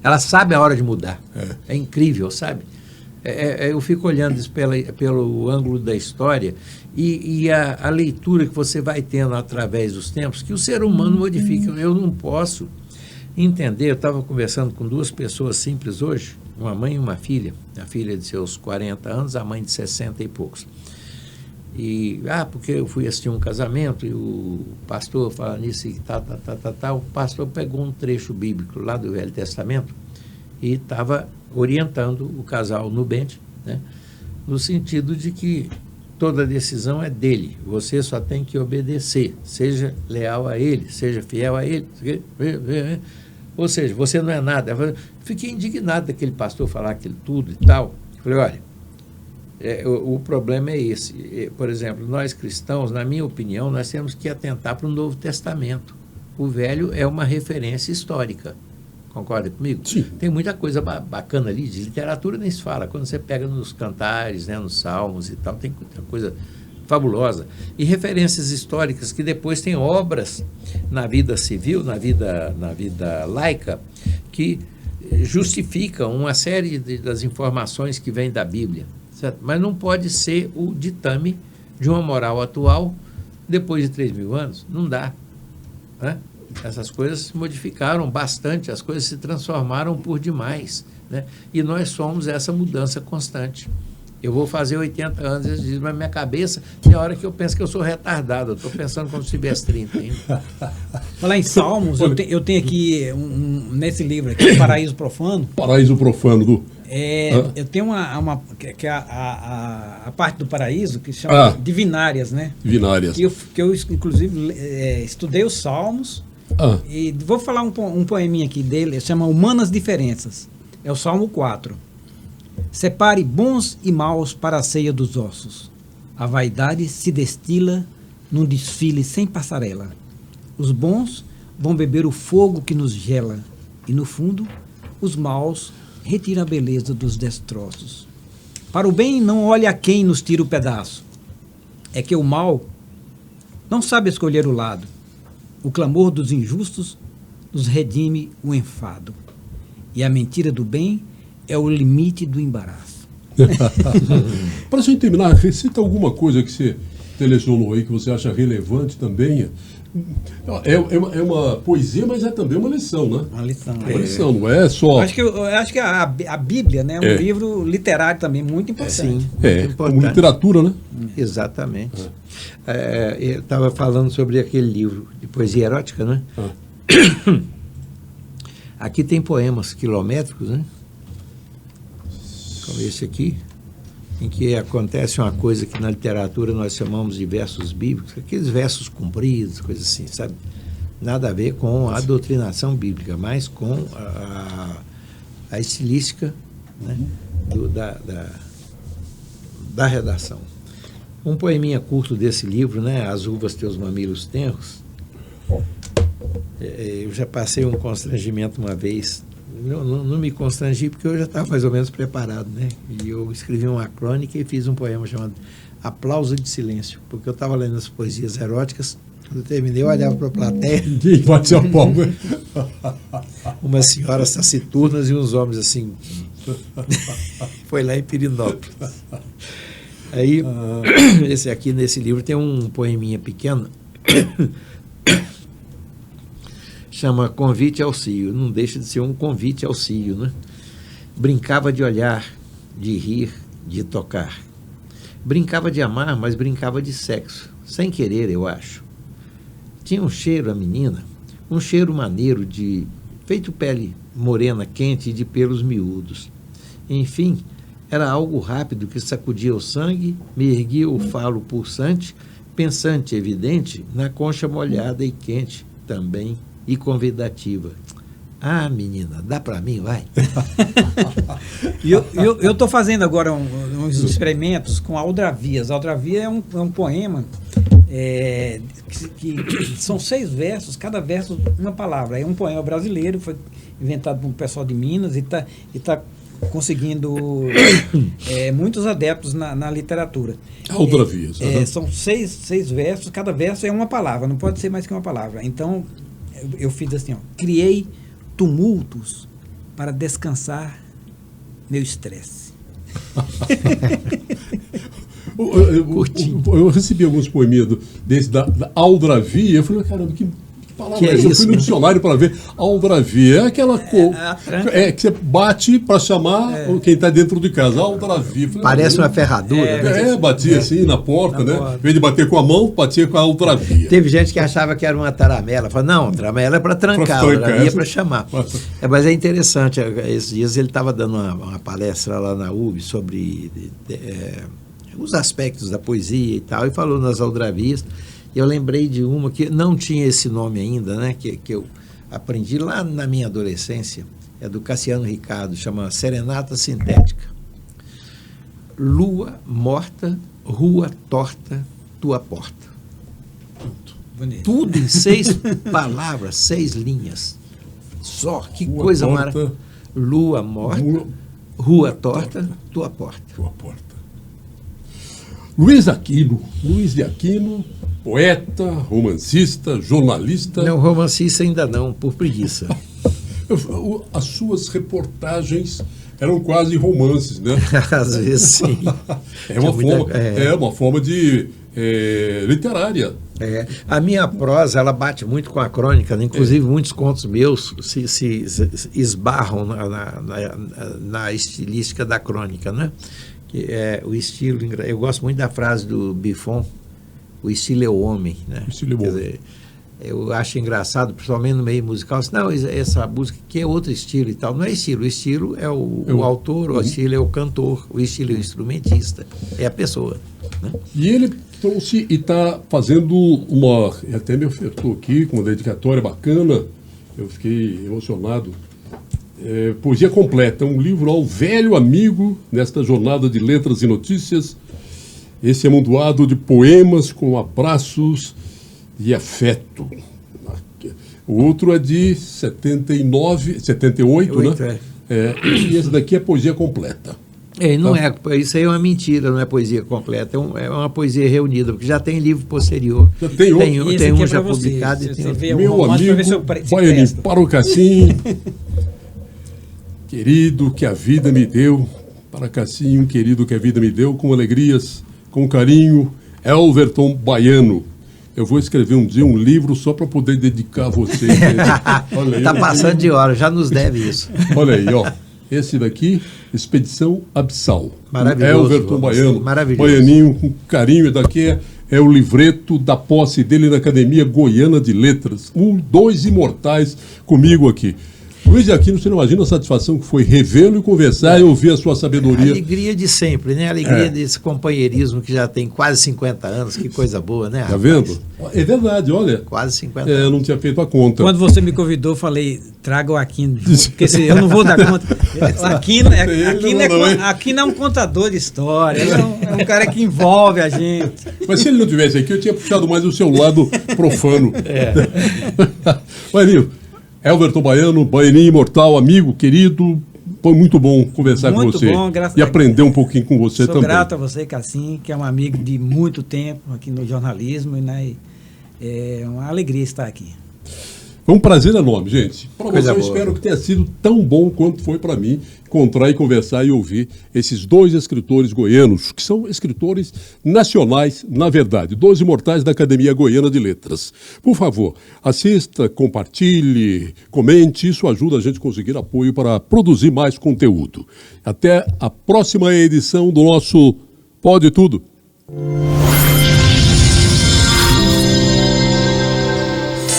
Ela sabe a hora de mudar. É incrível, sabe? Eu fico olhando isso pelo ângulo da história e a leitura que você vai tendo através dos tempos, que o ser humano modifica. Eu não posso entender. Eu estava conversando com duas pessoas simples hoje, uma mãe e uma filha, a filha de seus 40 anos, a mãe de 60 e poucos. E, porque eu fui assistir um casamento e o pastor fala nisso e o pastor pegou um trecho bíblico lá do Velho Testamento e estava orientando o casal nubente, né, no sentido de que toda decisão é dele, você só tem que obedecer, seja leal a ele, seja fiel a ele, ou seja, você não é nada. Fiquei indignado daquele pastor falar aquilo tudo e tal. Falei, olha, o problema é esse. Por exemplo, nós cristãos, na minha opinião, nós temos que atentar para o Novo Testamento. O Velho é uma referência histórica. Concorda comigo? Sim. Tem muita coisa bacana ali, de literatura nem se fala. Quando você pega nos cantares, né, nos salmos e tal, tem muita coisa fabulosa. E referências históricas que depois tem obras na vida civil, na vida laica, que justificam uma série das informações que vêm da Bíblia. Certo? Mas não pode ser o ditame de uma moral atual depois de 3.000 anos. Não dá. Né? Essas coisas se modificaram bastante, as coisas se transformaram por demais. Né? E nós somos essa mudança constante. Eu vou fazer 80 anos, mas minha cabeça tem hora que eu penso que eu sou retardado. Eu estou pensando como se tivesse 30 ainda. Falar em Salmos, eu tenho aqui, nesse livro aqui, Paraíso Profano. Paraíso Profano. Eu tenho a parte do paraíso que chama Divinárias, né? Divinárias. Que eu inclusive, estudei os Salmos. E vou falar um poeminha aqui dele, chama Humanas Diferenças. É o Salmo 4. Separe bons e maus para a ceia dos ossos. A vaidade se destila num desfile sem passarela. Os bons vão beber o fogo que nos gela, e no fundo, os maus retiram a beleza dos destroços. Para o bem, não olhe a quem nos tira o pedaço. É que o mal não sabe escolher o lado. O clamor dos injustos nos redime o enfado. E a mentira do bem é o limite do embaraço. Para a gente terminar, recita alguma coisa que você selecionou aí, que você acha relevante também. É uma poesia, mas é também uma lição, né? Uma lição. Uma lição, não é só... Eu acho que a Bíblia, né, é um livro literário também muito importante. Sim, como literatura, né? Exatamente. Eu estava falando sobre aquele livro de poesia erótica, né? Aqui tem poemas quilométricos, né? Como esse aqui, em que acontece uma coisa que na literatura nós chamamos de versos bíblicos, aqueles versos compridos, coisas assim, sabe? Nada a ver com a doutrinação bíblica, mas com a estilística, né? Da redação. Um poeminha curto desse livro, né? As uvas teus mamilos tenros. Eu já passei um constrangimento uma vez. Não me constrangi porque eu já estava mais ou menos preparado, né? E eu escrevi uma crônica e fiz um poema chamado Aplauso de Silêncio, porque eu estava lendo as poesias eróticas. Quando eu terminei, eu olhava para a plateia. Ninguém bate a palma. Umas senhoras taciturnas e uns homens assim. Foi lá em Pirinópolis. Aí, esse aqui nesse livro tem um poeminha pequeno. Chama Convite ao Cio. Não deixa de ser um convite ao cio, né? Brincava de olhar, de rir, de tocar. Brincava de amar, mas brincava de sexo. Sem querer, eu acho. Tinha um cheiro, a menina, um cheiro maneiro de... feito pele morena, quente e de pelos miúdos. Enfim, era algo rápido que sacudia o sangue, me erguia o falo pulsante, pensante, evidente, na concha molhada e quente também, e convidativa. Ah, menina, dá para mim, vai. Eu estou fazendo agora uns experimentos com Aldravias. Aldravia é um poema que são 6 versos, cada verso uma palavra. É um poema brasileiro, foi inventado por um pessoal de Minas e tá conseguindo muitos adeptos na literatura. Aldravias. São 6 versos, cada verso é uma palavra, não pode ser mais que uma palavra. Então, eu fiz assim, criei tumultos para descansar meu estresse. Eu recebi alguns poeminhas desse da Aldravia, eu falei, caramba, que palavra que é essa? Eu isso, fui no dicionário para ver. Aldravia é aquela que você bate para chamar quem está dentro de casa. Aldravia. Parece uma ferradura. Né? Batia assim na porta, né? Em vez de bater com a mão, batia com a Aldravia. Teve gente que achava que era uma taramela. Falou, não, taramela é para trancar, aldravia é para chamar. Mas é interessante, esses dias ele estava dando uma palestra lá na UB sobre os aspectos da poesia e tal, e falou nas aldravias. Eu lembrei de uma que não tinha esse nome ainda, né? Que eu aprendi lá na minha adolescência. É do Cassiano Ricardo, chama Serenata Sintética. Lua morta, rua torta, tua porta. Bonito. Tudo em 6 palavras, 6 linhas. Só, que rua coisa maravilhosa. Lua morta, rua torta, tua porta. Tua porta. Luiz de Aquino, poeta, romancista, jornalista. Não, romancista ainda não, por preguiça. As suas reportagens eram quase romances, né? Às vezes, sim. É uma forma de literária. A minha prosa, ela bate muito com a crônica, né? Inclusive muitos contos meus se esbarram na estilística da crônica, né? Que é o estilo. Eu gosto muito da frase do Buffon, o estilo é o homem, né? O estilo é o homem. Eu acho engraçado, principalmente no meio musical, não, essa música que é outro estilo e tal. Não é estilo, o estilo é o autor, o estilo é o cantor, o estilo é o instrumentista, é a pessoa. Né? E ele trouxe e está fazendo até me ofertou aqui com uma dedicatória bacana, eu fiquei emocionado. Poesia Completa, um livro ao velho amigo nesta jornada de letras e notícias. Esse amontoado de poemas com abraços e afeto. O outro é de 78, né? E esse daqui é poesia completa. Não é, isso aí é uma mentira, não é poesia completa, é uma poesia reunida, porque já tem livro posterior. Já tem outro? Tem um já publicado. E tem outro. Meu amigo, Baianinho, para o Cassim, querido que a vida me deu, para Cassim, querido que a vida me deu, com alegrias, com carinho, Elverton Baiano. Eu vou escrever um dia um livro só para poder dedicar a você. Está passando de hora, já nos deve isso. Olha aí, ó. Esse daqui, Expedição Abissal. Maravilhoso. Elverton Baiano. Maravilhoso. Baianinho, com carinho. E daqui é o livreto da posse dele na Academia Goiana de Letras. Dois imortais comigo aqui. Luiz de Aquino, você não imagina a satisfação que foi revê-lo e conversar e ouvir a sua sabedoria. Alegria de sempre, né? Alegria desse companheirismo que já tem quase 50 anos. Que coisa boa, né? Tá vendo? É verdade, olha. Quase 50 anos. Eu não tinha feito a conta. Quando você me convidou, eu falei, traga o Aquino, porque eu não vou dar conta. Aquino é um contador de história, é um cara que envolve a gente. Mas se ele não tivesse aqui, eu tinha puxado mais o seu lado profano. Baianinho, Elverton Baiano, Baianinho imortal, amigo, querido, foi muito bom conversar com você. Muito bom, e aprender um pouquinho com você também. Sou grato a você, Cassim, que é um amigo de muito tempo aqui no jornalismo, né? É uma alegria estar aqui. Foi um prazer enorme, gente. Para você, eu boa. espero que tenha sido tão bom quanto foi para mim encontrar e conversar e ouvir esses dois escritores goianos, que são escritores nacionais, na verdade, dois imortais da Academia Goiana de Letras. Por favor, assista, compartilhe, comente, isso ajuda a gente a conseguir apoio para produzir mais conteúdo. Até a próxima edição do nosso Pode Tudo.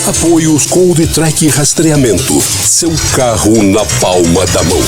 Apoios com o Ditrec Rastreamento. Seu carro na palma da mão.